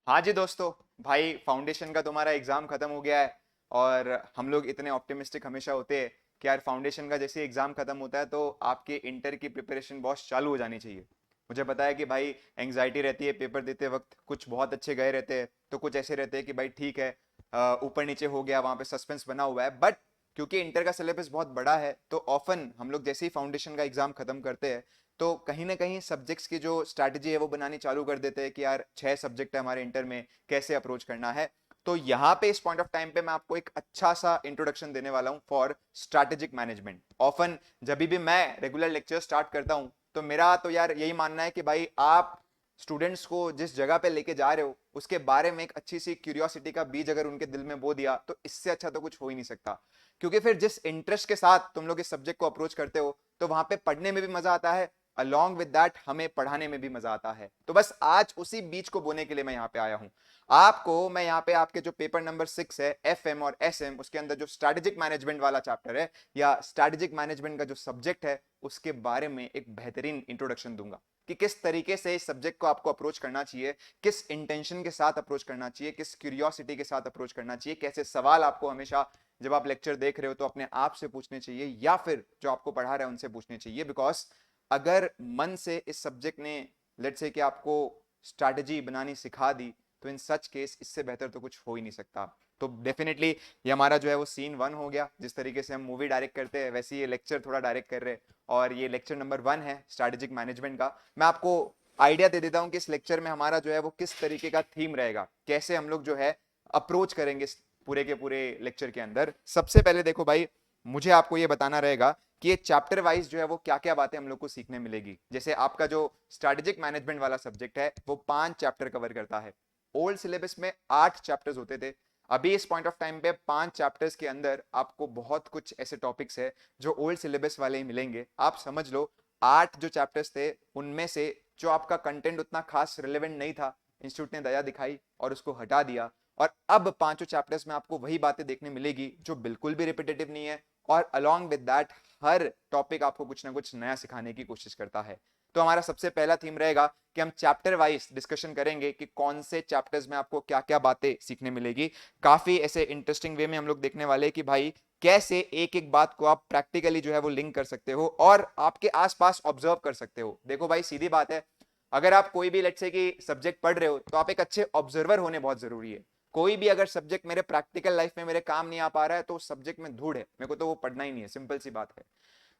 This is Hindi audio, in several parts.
हाँ जी दोस्तों। भाई फाउंडेशन का तुम्हारा एग्जाम खत्म हो गया है। और हम लोग इतने ऑप्टिमिस्टिक हमेशा होते हैं कि यार फाउंडेशन का जैसे एग्जाम खत्म होता है तो आपके इंटर की प्रिपरेशन बहुत चालू हो जानी चाहिए। मुझे पता है कि भाई एंग्जाइटी रहती है पेपर देते वक्त, कुछ बहुत अच्छे गए रहते हैं तो कुछ ऐसे रहते हैं कि भाई ठीक है, ऊपर नीचे हो गया, वहां पे सस्पेंस बना हुआ है। बट क्योंकि इंटर का सिलेबस बहुत बड़ा है तो ऑफन हम लोग जैसे ही फाउंडेशन का एग्जाम खत्म करते हैं तो कहीं ना कहीं सब्जेक्ट्स की जो स्ट्रैटेजी है वो बनानी चालू कर देते हैं कि यार 6 सब्जेक्ट है हमारे इंटर में, कैसे अप्रोच करना है। तो यहाँ पे इस पॉइंट ऑफ टाइम पे मैं आपको एक अच्छा सा इंट्रोडक्शन देने वाला हूँ फॉर स्ट्रैटेजिक मैनेजमेंट। ऑफन जब भी मैं रेगुलर लेक्चर स्टार्ट करता हूँ तो मेरा तो यार यही मानना है कि भाई आप स्टूडेंट्स को जिस जगह पे लेके जा रहे हो उसके बारे में एक अच्छी सी क्यूरियोसिटी का बीज अगर उनके दिल में बो दिया तो इससे अच्छा तो कुछ हो ही नहीं सकता। क्योंकि फिर जिस इंटरेस्ट के साथ तुम लोग इस सब्जेक्ट को अप्रोच करते हो तो वहां पे पढ़ने में भी मजा आता है, अलॉन्ग विद दैट हमें पढ़ाने में भी मजा आता है। तो बस आज उसी बीच को बोने के लिए मैं यहाँ पे आया हूँ। आपको मैं यहाँ पे आपके जो पेपर नंबर 6 है FM और SM, उसके अंदर जो स्ट्रैटेजिक मैनेजमेंट वाला चैप्टर है या स्ट्रैटेजिक मैनेजमेंट का जो सब्जेक्ट है उसके बारे में एक बेहतरीन इंट्रोडक्शन दूंगा कि किस तरीके से इस सब्जेक्ट को आपको अप्रोच करना चाहिए, किस इंटेंशन के साथ अप्रोच करना चाहिए, किस क्यूरियोसिटी के साथ अप्रोच करना चाहिए, कैसे सवाल आपको हमेशा जब आप लेक्चर देख रहे हो तो अपने आप से पूछने चाहिए या फिर जो आपको पढ़ा रहा है उनसे पूछने चाहिए। बिकॉज अगर मन से इस सब्जेक्ट ने लेट्स से कि आपको स्ट्रैटेजी बनानी सिखा दी तो इन सच केस इससे बेहतर तो कुछ हो ही नहीं सकता। तो डेफिनेटली ये हमारा जो है वो सीन 1 हो गया। जिस तरीके से हम मूवी डायरेक्ट करते हैं वैसे ये लेक्चर थोड़ा डायरेक्ट कर रहे हैं और ये लेक्चर नंबर 1 है स्ट्रैटेजिक मैनेजमेंट का। मैं आपको आइडिया दे देता हूँ कि इस लेक्चर में हमारा जो है वो किस तरीके का थीम रहेगा, कैसे हम लोग जो है अप्रोच करेंगे इस पूरे के पूरे लेक्चर के अंदर। सबसे पहले देखो भाई, मुझे आपको ये बताना रहेगा कि ये चैप्टर वाइज जो है वो क्या क्या बातें हम लोग को सीखने मिलेगी। जैसे आपका जो स्ट्रैटेजिक मैनेजमेंट वाला सब्जेक्ट है वो 5 चैप्टर कवर करता है। ओल्ड सिलेबस में 8 चैप्टर्स होते थे। अभी इस पॉइंट ऑफ टाइम पे 5 चैप्टर्स के अंदर आपको बहुत कुछ ऐसे टॉपिक्स है जो ओल्ड सिलेबस वाले ही मिलेंगे। आप समझ लो 8 जो चैप्टर्स थे उनमें से जो आपका कंटेंट उतना खास रिलेवेंट नहीं था, इंस्टीट्यूट ने दया दिखाई और उसको हटा दिया। और अब 5 चैप्टर्स में आपको वही बातें देखने मिलेगी जो बिल्कुल भी रिपीटेटिव नहीं है और along with that her topic आपको कुछ ना कुछ नया सिखाने की कोशिश करता है। तो हमारा सबसे पहला थीम रहेगा कि हम चैप्टर वाइज डिस्कशन करेंगे कि कौन से चैप्टर्स में आपको क्या क्या बातें सीखने मिलेगी। काफी ऐसे इंटरेस्टिंग वे में हम लोग देखने वाले हैं कि भाई कैसे एक एक बात को आप प्रैक्टिकली जो है वो लिंक कर सकते हो और आपके आसपास ऑब्जर्व कर सकते हो। देखो भाई सीधी बात है, अगर आप कोई भी लेट्स से कि सब्जेक्ट पढ़ रहे हो तो आप एक अच्छे ऑब्जर्वर होने बहुत जरूरी है। कोई भी अगर सब्जेक्ट मेरे प्रैक्टिकल लाइफ में मेरे काम नहीं आ पा रहा है तो उस सब्जेक्ट में धूड़ है, मेरे को तो वो पढ़ना ही नहीं है, सिंपल सी बात है।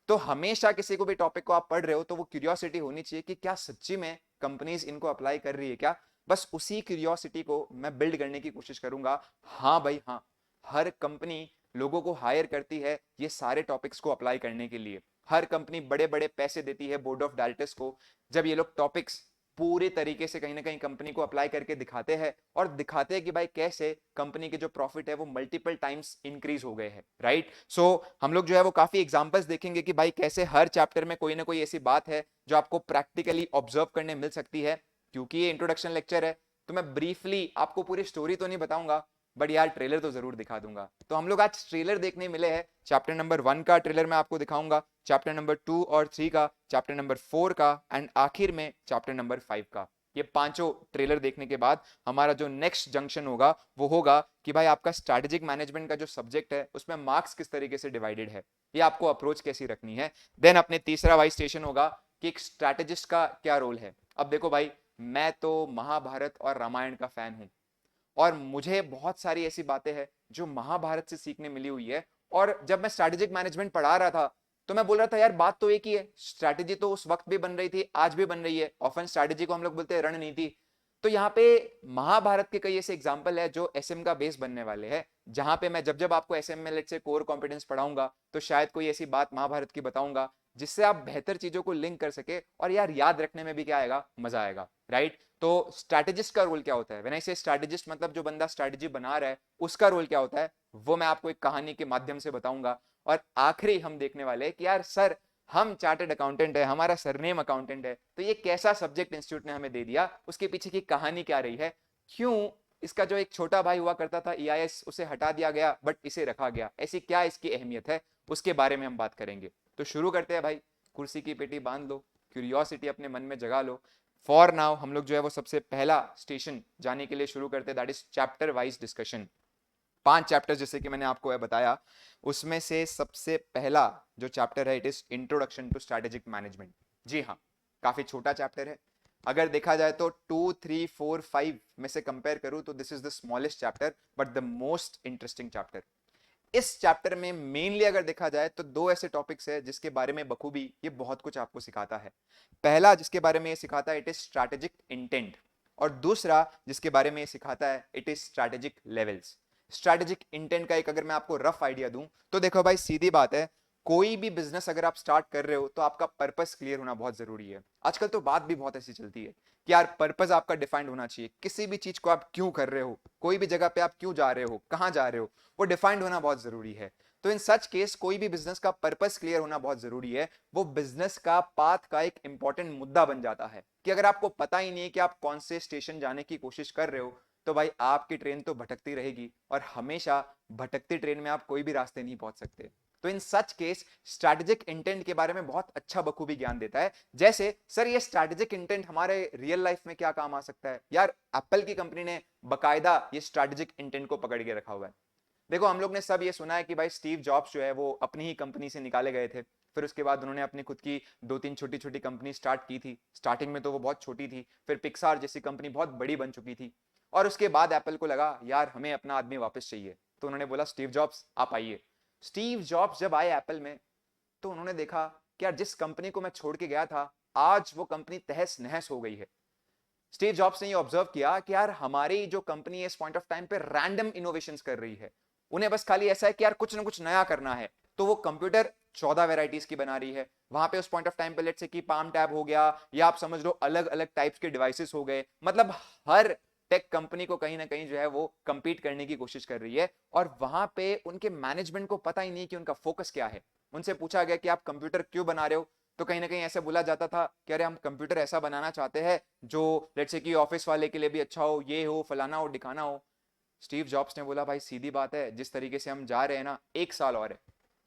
तो हमेशा किसी को भी टॉपिक को आप पढ़ रहे हो तो वो क्यूरियोसिटी होनी चाहिए कि क्या सच्ची में कंपनीज इनको अप्लाई कर रही है क्या। बस उसी क्यूरियोसिटी को मैं बिल्ड करने की कोशिश करूंगा। हाँ भाई हाँ, हर कंपनी लोगों को हायर करती है ये सारे टॉपिक्स को अप्लाई करने के लिए। हर कंपनी बड़े बड़े पैसे देती है बोर्ड ऑफ डायरेक्टर्स को जब ये लोग टॉपिक्स पूरे तरीके से कहीं ना कहीं कंपनी को अप्लाई करके दिखाते हैं और दिखाते हैं कि भाई कैसे कंपनी के जो प्रॉफिट है वो मल्टीपल टाइम्स इंक्रीज हो गए हैं। राइट। सो हम लोग जो है वो काफी एग्जांपल्स देखेंगे कि भाई कैसे हर चैप्टर में कोई ना कोई ऐसी बात है जो आपको प्रैक्टिकली ऑब्जर्व करने मिल सकती है। क्योंकि ये इंट्रोडक्शन लेक्चर है तो मैं ब्रीफली आपको पूरी स्टोरी तो नहीं बताऊंगा बट यार ट्रेलर तो जरूर दिखा दूंगा। तो हम लोग आज ट्रेलर देखने मिले हैं। चैप्टर नंबर 1 का ट्रेलर मैं आपको दिखाऊंगा, चैप्टर नंबर 2 और 3 का, चैप्टर नंबर 4 का एंड आखिर में चैप्टर नंबर 5 का। ये पांचों ट्रेलर देखने के बाद हमारा जो नेक्स्ट जंक्शन होगा वो होगा कि भाई आपका स्ट्रैटेजिक मैनेजमेंट का जो सब्जेक्ट है उसमें मार्क्स किस तरीके से डिवाइडेड है, ये आपको अप्रोच कैसी रखनी है। देन अपने तीसरा वाई स्टेशन होगा कि एक स्ट्रैटेजिस्ट का क्या रोल है। अब देखो भाई, मैं तो महाभारत और रामायण का फैन हूं और मुझे बहुत सारी ऐसी बातें हैं जो महाभारत से सीखने मिली हुई है। और जब मैं स्ट्रैटेजिक मैनेजमेंट पढ़ा रहा था तो मैं बोल रहा था यार बात तो एक ही है, स्ट्रैटेजी तो उस वक्त भी बन रही थी आज भी बन रही है। ऑफन स्ट्रैटेजी को हम लोग बोलते हैं रणनीति। तो यहाँ पे महाभारत के कई ऐसे एग्जाम्पल है जो एसएम का बेस बनने वाले हैं, जहां पे मैं जब जब आपको एसएम में लेट्स से कोर कॉम्पिटेंस पढ़ाऊंगा तो शायद कोई ऐसी बात महाभारत की बताऊंगा जिससे आप बेहतर चीजों को लिंक कर सके और यार याद रखने में भी क्या आएगा, मजा आएगा। राइट। तो स्ट्रैटेजिस्ट का रोल क्या होता है, व्हेन आई से स्ट्रैटेजिस्ट मतलब जो बंदा स्ट्रैटेजी बना रहा है उसका रोल क्या होता है वो मैं आपको एक कहानी के माध्यम से बताऊंगा। और आखिरी हम देखने वाले हैं कि यार सर हम चार्टर्ड अकाउंटेंट है, हमारा सरनेम अकाउंटेंट है, तो ये कैसा सब्जेक्ट इंस्टीट्यूट ने हमें दे दिया, उसके पीछे की कहानी क्या रही है, क्यों इसका जो एक छोटा भाई हुआ करता था ईआईएस उसे हटा दिया गया बट इसे रखा गया, ऐसी क्या इसकी अहमियत है, उसके बारे में हम बात करेंगे। तो शुरू करते हैं भाई, कुर्सी की पेटी बांध लो, क्यूरियोसिटी अपने मन में जगा लो। फॉर नाउ हम लोग जो है वो सबसे पहला स्टेशन जाने के लिए शुरू करते हैं, that is chapter wise discussion. 5 chapter जैसे कि मैंने आपको बताया, उसमें से सबसे पहला जो चैप्टर है it is introduction to strategic management. जी हाँ, काफी छोटा चैप्टर है। अगर देखा जाए तो 2, 3, 4, 5 में से कंपेयर करूं तो this is the smallest chapter but the most interesting chapter. इस चैप्टर में मेनली अगर देखा जाए तो दो ऐसे टॉपिक्स है जिसके बारे में बखूबी ये बहुत कुछ आपको सिखाता है। पहला जिसके बारे में ये सिखाता है इट इज स्ट्रैटेजिक इंटेंट, और दूसरा जिसके बारे में ये सिखाता है it is strategic levels. Strategic intent का एक अगर मैं आपको रफ आइडिया दूं तो देखो भाई, सीधी बात है, कोई भी बिजनेस अगर आप स्टार्ट कर रहे हो तो आपका पर्पस क्लियर होना बहुत जरूरी है। आजकल तो बात भी बहुत ऐसी चलती है कि यार पर्पस आपका डिफाइंड होना चाहिए, किसी भी चीज को आप क्यों कर रहे हो, कोई भी जगह पे आप क्यों जा रहे हो, कहां जा रहे हो, वो डिफाइंड होना बहुत जरूरी है। तो इन सच केस कोई भी बिजनेस का पर्पस क्लियर होना बहुत जरूरी है। वो बिजनेस का पाथ का एक इंपॉर्टेंट मुद्दा बन जाता है कि अगर आपको पता ही नहीं है कि आप कौन से स्टेशन जाने की कोशिश कर रहे हो तो भाई आपकी ट्रेन तो भटकती रहेगी, और हमेशा भटकती ट्रेन में आप कोई भी रास्ते नहीं पहुंच सकते। तो in such case strategic intent के बारे में बहुत अच्छा बखूबी ज्ञान देता है। जैसे सर ये स्ट्रैटेजिक इंटेंट हमारे रियल लाइफ में क्या काम आ सकता है, यार एप्पल की कंपनी ने बकायदा ये स्ट्रैटेजिक इंटेंट को पकड़ के रखा हुआ है। देखो हम लोग ने सब ये सुना है कि भाई स्टीव जॉब्स जो है वो अपनी ही कंपनी से निकाले गए थे, फिर उसके बाद उन्होंने अपनी खुद की 2-3 छोटी छोटी कंपनी स्टार्ट की थी। स्टार्टिंग में तो वो बहुत छोटी थी, फिर पिक्सार जैसी कंपनी बहुत बड़ी बन चुकी थी, और उसके बाद एप्पल को लगा यार हमें अपना आदमी वापस चाहिए, तो उन्होंने बोला स्टीव जॉब्स आप आइए। स्टीव जॉब्स जब आए एप्पल में तो उन्होंने देखा कि यार जिस कंपनी को मैं छोड़ के गया था आज वो कंपनी तहस नहस हो गई है। स्टीव जॉब्स ने ये ऑब्जर्व किया कि यार हमारी जो कंपनी है इस पॉइंट ऑफ टाइम पे रैंडम इनोवेशंस कर रही है, उन्हें बस खाली ऐसा है कि यार कुछ ना कुछ नया करना है। तो वो कंप्यूटर 14 वेराइटीज की बना रही है, वहां पे उस पॉइंट ऑफ टाइम पे लेट्स से कि पाम टैब हो गया, या आप समझ लो अलग अलग टाइप्स के डिवाइसेस हो गए, मतलब हर टेक कंपनी को कहीं ना कहीं जो है वो कंपीट करने की कोशिश कर रही है। और वहां पे उनके मैनेजमेंट को पता ही नहीं कि उनका फोकस क्या है। उनसे पूछा गया कि आप कंप्यूटर क्यों बना रहे हो, तो कहीं ना कहीं ऐसे बोला जाता था कि अरे हम कंप्यूटर ऐसा बनाना चाहते हैं जो लेट्स से कि ऑफिस वाले के लिए भी अच्छा हो, ये हो फलाना हो ढिकाना हो। स्टीव जॉब्स ने बोला भाई सीधी बात है, जिस तरीके से हम जा रहे हैं ना 1 साल और है,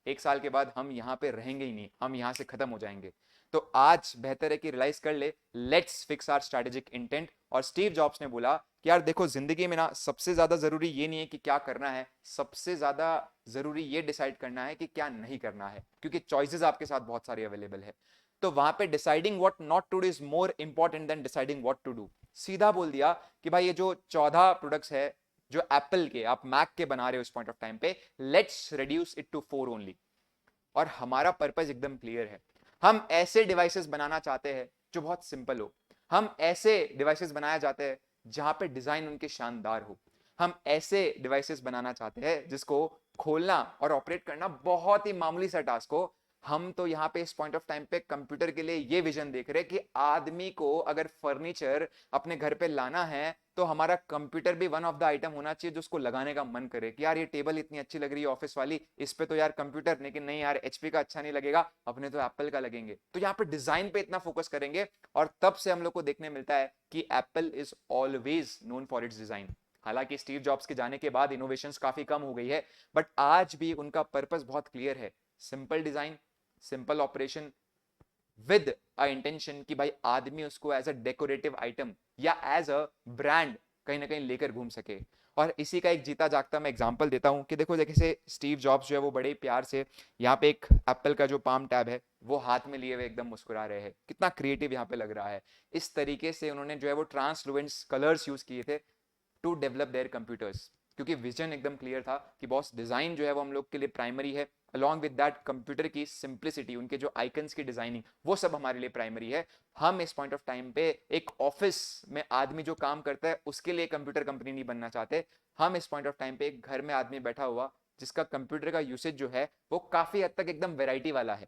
1 साल के बाद हम यहाँ पे रहेंगे ही नहीं, हम यहाँ से खत्म हो जाएंगे। तो आज बेहतर है कि रियलाइज कर ले, let's fix our strategic intent. और स्टीव जॉब्स ने बोला कि यार देखो जिंदगी में ना सबसे ज्यादा जरूरी ये नहीं है कि क्या करना है, सबसे ज्यादा जरूरी ये डिसाइड करना है कि क्या नहीं करना है, क्योंकि चॉइसेस आपके साथ बहुत सारी अवेलेबल है। तो वहां पे deciding what not to do is more important than deciding what to do. सीधा बोल दिया कि भाई ये जो 14 प्रोडक्ट्स है जो एप्पल के आप मैक के बना रहे हो इस पॉइंट ऑफ टाइम पे, let's reduce it to 4 only. और हमारा पर्पस एकदम क्लियर है, हम ऐसे डिवाइसेस बनाना चाहते हैं जो बहुत सिंपल हो, हम ऐसे डिवाइसेस बनाया जाते हैं जहां पे डिजाइन उनके शानदार हो, हम ऐसे डिवाइसेस बनाना चाहते हैं जिसको खोलना और ऑपरेट करना बहुत ही मामूली सा टास्क हो। हम तो यहाँ पे इस पॉइंट ऑफ टाइम पे कंप्यूटर के लिए ये विजन देख रहे हैं कि आदमी को अगर फर्नीचर अपने घर पे लाना है तो हमारा कंप्यूटर भी वन ऑफ द आइटम होना चाहिए जो उसको लगाने का मन करे कि यार ये टेबल इतनी अच्छी लग रही है ऑफिस वाली, इस पे तो यार कंप्यूटर, लेकिन नहीं यार एचपी का अच्छा नहीं लगेगा, अपने तो एप्पल का लगेंगे। तो यहाँ पे डिजाइन पे इतना फोकस करेंगे, और तब से हम लोग को देखने मिलता है कि Apple is always known for its design. हालांकि स्टीव जॉब्स के जाने के बाद इनोवेशंस काफी कम हो गई है, बट आज भी उनका पर्पस बहुत क्लियर है, simple design, simple operation, with a intention कि भाई आदमी उसको एज अ डेकोरेटिव आइटम या एज अ ब्रांड कहीं ना कहीं लेकर घूम सके। और इसी का एक जीता जागता मैं एग्जांपल देता हूं कि देखो जैसे स्टीव जॉब्स जो है वो बड़े प्यार से यहाँ पे एक एप्पल का जो पाम टैब है वो हाथ में लिए हुए एकदम मुस्कुरा रहे हैं, कितना क्रिएटिव यहाँ पे लग रहा है। इस तरीके से उन्होंने जो है वो ट्रांसलुएंट कलर्स यूज किए थे टू डेवलप देयर कंप्यूटर्स, क्योंकि विजन एकदम क्लियर था कि बॉस डिजाइन जो है वो हम लोग के लिए प्राइमरी है, अलॉन्ग विद दैट कंप्यूटर की सिंप्लिसिटी, उनके जो आइकन्स की डिजाइनिंग वो सब हमारे लिए प्राइमरी है। हम इस पॉइंट ऑफ टाइम पे एक ऑफिस में आदमी जो काम करता है उसके लिए कंप्यूटर कंपनी नहीं बनना चाहते, हम इस पॉइंट ऑफ टाइम पे एक घर में आदमी बैठा हुआ जिसका कंप्यूटर का यूसेज जो है वो काफी हद तक एकदम वेराइटी वाला है।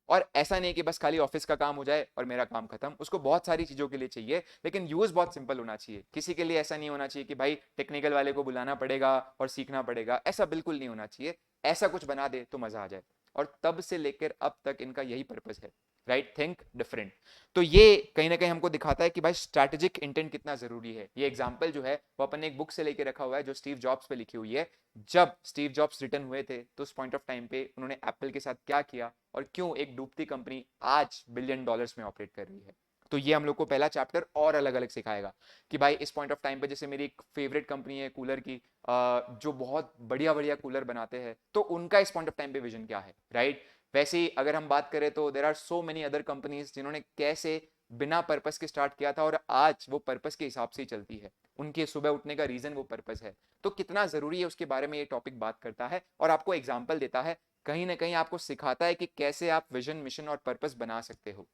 और ऐसा नहीं कि बस खाली ऑफिस का काम हो जाए और मेरा काम खत्म, उसको बहुत सारी चीजों के लिए चाहिए, लेकिन यूज बहुत सिंपल होना चाहिए। किसी के लिए ऐसा नहीं होना चाहिए कि भाई टेक्निकल वाले को बुलाना पड़ेगा और सीखना पड़ेगा, ऐसा बिल्कुल नहीं होना चाहिए। ऐसा कुछ बना दे तो मजा आ जाए। और तब से लेकर अब तक इनका यही पर्पस है, राइट, थिंक डिफरेंट। तो ये कहीं ना कहीं हमको दिखाता है कि भाई स्ट्रैटेजिक इंटेंट कितना जरूरी है। ये एग्जांपल जो है वो अपन ने एक बुक से लेके रखा हुआ है जो स्टीव जॉब्स पे लिखी हुई है। जब स्टीव जॉब्स रिटर्न हुए थे तो उस पॉइंट ऑफ टाइम पे उन्होंने एप्पल के साथ क्या किया और क्यों एक डूबती कंपनी आज $1 बिलियन में ऑपरेट कर रही है। तो ये हम लोग को पहला चैप्टर और अलग अलग सिखाएगा कि भाई इस पॉइंट ऑफ टाइम पे जैसे मेरी एक फेवरेट कंपनी है कूलर की, जो बहुत बढ़िया बढ़िया कूलर बनाते हैं, तो उनका इस पॉइंट ऑफ टाइम पे विजन क्या है, राइट। वैसे ही अगर हम बात करें तो there are so many other companies जिन्होंने कैसे बिना पर्पस के स्टार्ट किया था और आज वो पर्पस के हिसाब से ही चलती है, उनके सुबह उठने का रीजन वो पर्पस है। तो कितना जरूरी है उसके बारे में ये टॉपिक बात करता है और आपको एग्जाम्पल देता है, कहीं ना कहीं आपको सिखाता है कि कैसे आप विजन मिशन और पर्पस बना सकते हो।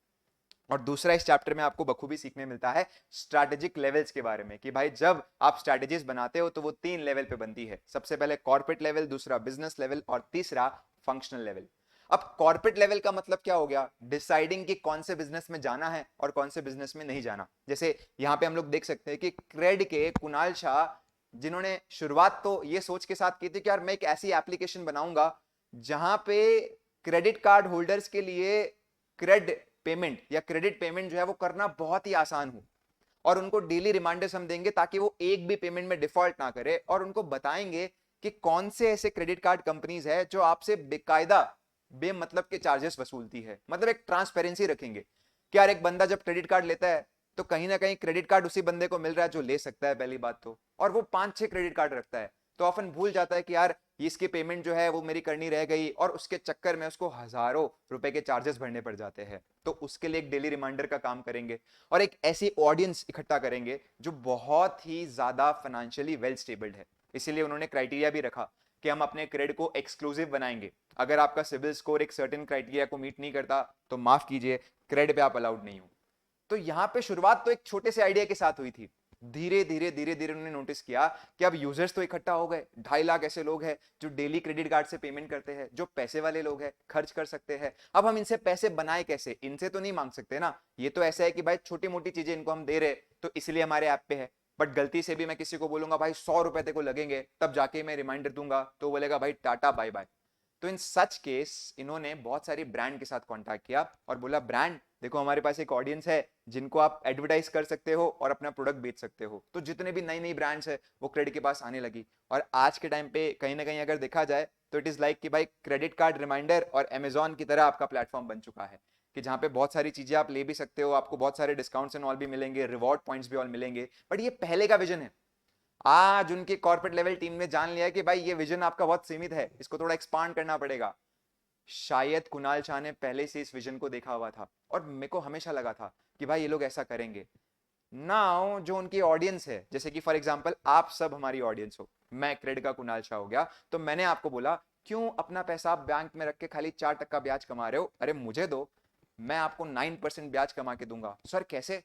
और दूसरा इस चैप्टर में आपको बखूबी सीखने मिलता है स्ट्रैटेजिक लेवल्स के बारे में कि भाई जब आप स्ट्रैटेजीज बनाते हो तो वो 3 लेवल पे बनती है, सबसे पहले कॉर्पोरेट लेवल, दूसरा बिजनेस लेवल और तीसरा फंक्शनल लेवल। अब कॉर्पोरेट लेवल का मतलब क्या हो गया, डिसाइडिंग कि कौन से बिजनेस में जाना है और कौन से बिजनेस में नहीं जाना। जैसे यहां पे हम लोग देख सकते हैं कि क्रेड के कुणाल शाह, जिन्होंने शुरुआत तो ये सोच के साथ की थी कि यार मैं एक ऐसी एप्लीकेशन बनाऊंगा जहां पे क्रेडिट कार्ड होल्डर्स के लिए क्रेड पेमेंट या क्रेडिट पेमेंट जो है वो करना बहुत ही आसान हो, और उनको डेली रिमाइंडर्स हम देंगे ताकि वो एक भी पेमेंट में डिफॉल्ट ना करे, और उनको बताएंगे कि कौन से ऐसे क्रेडिट कार्ड कंपनीज है जो आपसे बेकायदा बेमतलब के चार्जेस वसूलती है। मतलब एक ट्रांसपेरेंसी रखेंगे कि यार एक बंदा जब क्रेडिट कार्ड लेता है तो कहीं ना कहीं क्रेडिट कार्ड उसी बंदे को मिल रहा है जो ले सकता है पहली बात तो, और वो 5-6 क्रेडिट कार्ड रखता है, तो ऑफन भूल जाता है कि यार इसकी पेमेंट जो है वो मेरी करनी रह गई, और उसके चक्कर में उसको हजारों रुपए के चार्जेस भरने पड़ जाते हैं। तो उसके लिए एक डेली रिमाइंडर का काम करेंगे और एक ऐसी ऑडियंस इकट्ठा करेंगे जो बहुत ही ज्यादा फाइनेंशियली वेल स्टेबल्ड है। इसीलिए उन्होंने क्राइटेरिया भी रखा कि हम अपने क्रेडिट को एक्सक्लूसिव बनाएंगे, अगर आपका सिविल स्कोर एक सर्टेन क्राइटेरिया को मीट नहीं करता तो माफ कीजिए, क्रेडिट पे आप अलाउड नहीं हो। तो यहां पे शुरुआत तो एक छोटे से आइडिया के साथ हुई थी, धीरे धीरे धीरे धीरे उन्होंने नोटिस किया कि अब यूजर्स तो इकट्ठा हो गए, 2.5 लाख ऐसे लोग हैं जो डेली क्रेडिट कार्ड से पेमेंट करते हैं, जो पैसे वाले लोग हैं, खर्च कर सकते हैं। अब हम इनसे पैसे बनाए कैसे, इनसे तो नहीं मांग सकते ना, ये तो ऐसा है कि भाई छोटी मोटी चीजें इनको हम दे रहे तो इसलिए हमारे ऐप पे है, बट गलती से भी मैं किसी को बोलूंगा भाई 100 रुपए तेरे को लगेंगे, तब जाके मैं रिमाइंडर दूंगा तो बोलेगा भाई टाटा बाय बाय। तो इन सच केस इन्होंने बहुत सारी ब्रांड के साथ कांटेक्ट किया और बोला ब्रांड देखो हमारे पास एक ऑडियंस है जिनको आप एडवर्टाइज कर सकते हो और अपना प्रोडक्ट बेच सकते हो। तो जितने भी नई नई ब्रांड्स है वो क्रेडिट के पास आने लगी, और आज के टाइम पे कहीं ना कहीं अगर देखा जाए तो इट इज लाइक कि भाई क्रेडिट कार्ड रिमाइंडर और अमेजॉन की तरह आपका प्लेटफॉर्म बन चुका है कि जहां पे बहुत सारी चीजें आप ले भी सकते हो, आपको बहुत सारे डिस्काउंट्स एंड ऑल भी मिलेंगे, रिवॉर्ड पॉइंट्स भी ऑल मिलेंगे। बट ये पहले का विजन है, आज उनकी कॉर्पोरेट लेवल टीम ने जान लिया कि भाई ये विजन आपका बहुत सीमित है, इसको थोड़ा एक्सपांड करना पड़ेगा। शायद कुणाल शाह ने पहले से इस विजन को देखा हुआ था और मेरे को हमेशा लगा था कि भाई ये लोग ऐसा करेंगे। नाउ जो उनकी ऑडियंस है, जैसे कि फॉर एग्जांपल आप सब हमारी ऑडियंस हो, मैं क्रेडिट का कुणाल शाह हो गया, तो मैंने आपको बोला क्यों अपना पैसा आप बैंक में रख के खाली 4% ब्याज कमा रहे हो, अरे मुझे दो, मैं आपको 9% ब्याज कमा के दूंगा। सर कैसे,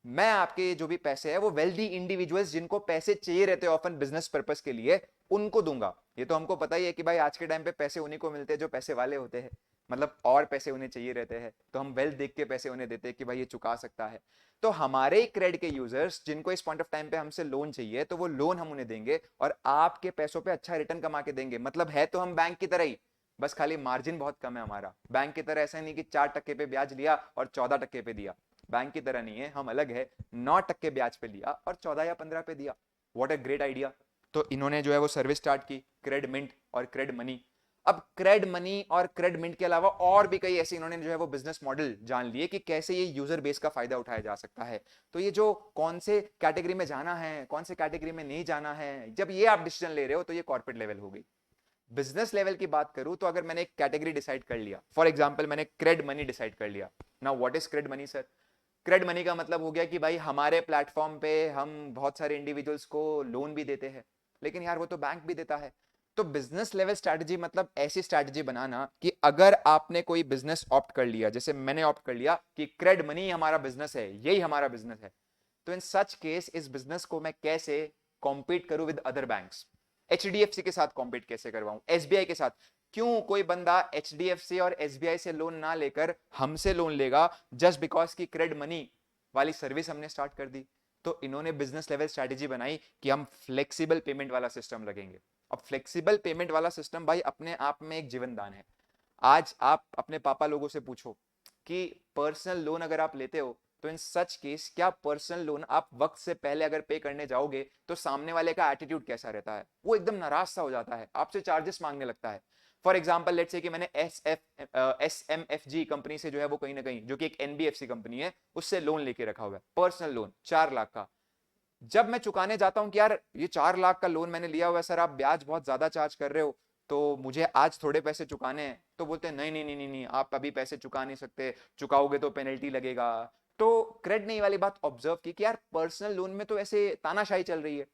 मैं आपके जो भी पैसे है वो वेल्दी इंडिविजुअल्स जिनको पैसे चाहिए रहते हैं ऑफन बिजनेस पर्पस के लिए उनको दूंगा। ये तो हमको पता ही है कि भाई आज के टाइम पे पैसे उन्हीं को मिलते हैं जो पैसे वाले होते हैं, मतलब और पैसे उन्हें चाहिए रहते हैं, तो हम वेल्थ देख के पैसे उन्हें देते हैं कि भाई ये चुका सकता है। तो हमारे क्रेडिट के यूजर्स जिनको इस पॉइंट ऑफ टाइम पे हमसे लोन चाहिए तो वो लोन हम उन्हें देंगे और आपके पैसों पे अच्छा रिटर्न कमा के देंगे। मतलब है तो हम बैंक की तरह ही, बस खाली मार्जिन बहुत कम है हमारा। बैंक की तरह ऐसा नहीं कि 4% पे ब्याज लिया और 14% पे दिया, बैंक की तरह नहीं है, हम अलग है, 9% ब्याज पे लिया और 14 या 15 पे दिया। What a great idea. तो इन्होंने जो है वो सर्विस स्टार्ट की, क्रेड मिंट और क्रेड मनी। अब क्रेड मनी और क्रेड मिंट के अलावा और भी कई ऐसे इन्होंने जो है वो बिजनेस मॉडल जान लिए कि कैसे ये यूजर बेस का फायदा उठाया जा सकता है। तो ये जो कौन से कैटेगरी में जाना है कौन से कैटेगरी में नहीं जाना है, जब ये आप डिसीजन ले रहे हो तो ये कॉर्पोरेट लेवल हो गई। बिजनेस लेवल की बात करूं तो अगर मैंने एक कैटेगरी डिसाइड कर लिया, फॉर एग्जांपल मैंने क्रेड मनी डिसाइड कर लिया। Now what is CRED money sir? CRED money का मतलब हो गया कि भाई हमारे प्लेटफॉर्म पे हम बहुत सारे इंडिविजुअल्स को लोन भी देते हैं, लेकिन यार वो तो बैंक भी देता है। तो बिजनेस लेवल स्ट्रैटेजी मतलब ऐसी स्ट्रैटेजी बनाना कि अगर आपने कोई बिजनेस ऑप्ट कर लिया, जैसे मैंने ऑप्ट कर लिया कि क्रेड मनी हमारा बिजनेस है, यही हमारा बिजनेस है, तो इन सच केस इस बिजनेस को मैं कैसे कॉम्पीट करूं विद अदर बैंक्स, एचडीएफसी के साथ कॉम्पीट कैसे करवाऊं, एसबीआई के साथ। क्यों कोई बंदा एचडीएफसी और एसबीआई से लोन ना लेकर हमसे लोन लेगा, जस्ट बिकॉज की क्रेड मनी वाली सर्विस हमने स्टार्ट कर दी। तो इन्होंने बिजनेस लेवल स्ट्रैटेजी बनाई कि हम फ्लेक्सिबल पेमेंट वाला सिस्टम लगेंगे। अब फ्लेक्सिबल पेमेंट वाला सिस्टम भाई अपने आप में एक जीवन दान है। आज आप अपने पापा लोगों से पूछो कि पर्सनल लोन अगर आप लेते हो तो इन सच केस क्या पर्सनल लोन आप वक्त से पहले अगर पे करने जाओगे तो सामने वाले का एटीट्यूड कैसा रहता है, वो एकदम नाराज सा हो जाता है, आपसे चार्जेस मांगने लगता है। फॉर एग्जाम्पल लेट्स से कि मैंने SMFG कंपनी से जो है वो कहीं ना कहीं, जो कि एक NBFC कंपनी है, उससे लोन लेके रखा हुआ है, पर्सनल लोन 4 लाख का। जब मैं चुकाने जाता हूं कि यार ये 4 लाख का लोन मैंने लिया हुआ है सर, आप ब्याज बहुत ज्यादा चार्ज कर रहे हो, तो मुझे आज थोड़े पैसे चुकाने हैं, तो बोलते हैं नहीं नहीं नहीं नहीं नहीं, आप अभी पैसे चुका नहीं सकते, चुकाओगे तो पेनल्टी लगेगा। तो क्रेड ने ये वाली बात ऑब्जर्व की कि यार पर्सनल लोन में तो ऐसे तानाशाही चल रही है।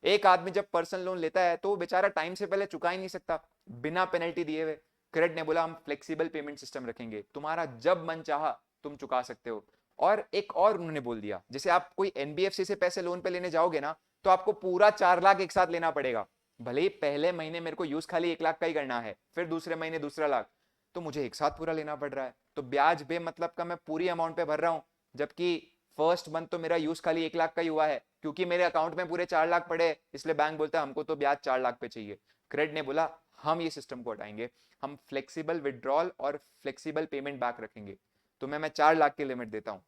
एक आदमी जब पर्सनल लोन लेता है तो बेचारा टाइम से पहले चुका ही नहीं सकता बिना पेनल्टी दिए हुए। क्रेड ने बोला हम फ्लेक्सिबल पेमेंट सिस्टम रखेंगे, तुम्हारा जब मन चाहा तुम चुका सकते हो। और एक और उन्होंने बोल दिया, जैसे आप कोई NBFC से पैसे लोन पे लेने जाओगे ना, तो आपको पूरा 4 लाख एक साथ लेना पड़ेगा। भले ही पहले महीने मेरे को यूज खाली 1 लाख का ही करना है, फिर दूसरे महीने दूसरा लाख, तो मुझे एक साथ पूरा लेना पड़ रहा है, तो ब्याज बेमतलब का मैं पूरी अमाउंट पे भर रहा हूं। जबकि फर्स्ट मंथ तो मेरा यूज खाली 1 लाख का ही हुआ है, क्योंकि मेरे अकाउंट में पूरे 4 लाख पड़े, इसलिए बैंक बोलता है हमको तो ब्याज 4 लाख पे चाहिए। क्रेड ने बोला हम ये सिस्टम को हटाएंगे, हम फ्लेक्सिबल विड्रॉल और फ्लेक्सिबल पेमेंट बैक रखेंगे। तुम्हें मैं 4 लाख की लिमिट देता हूं,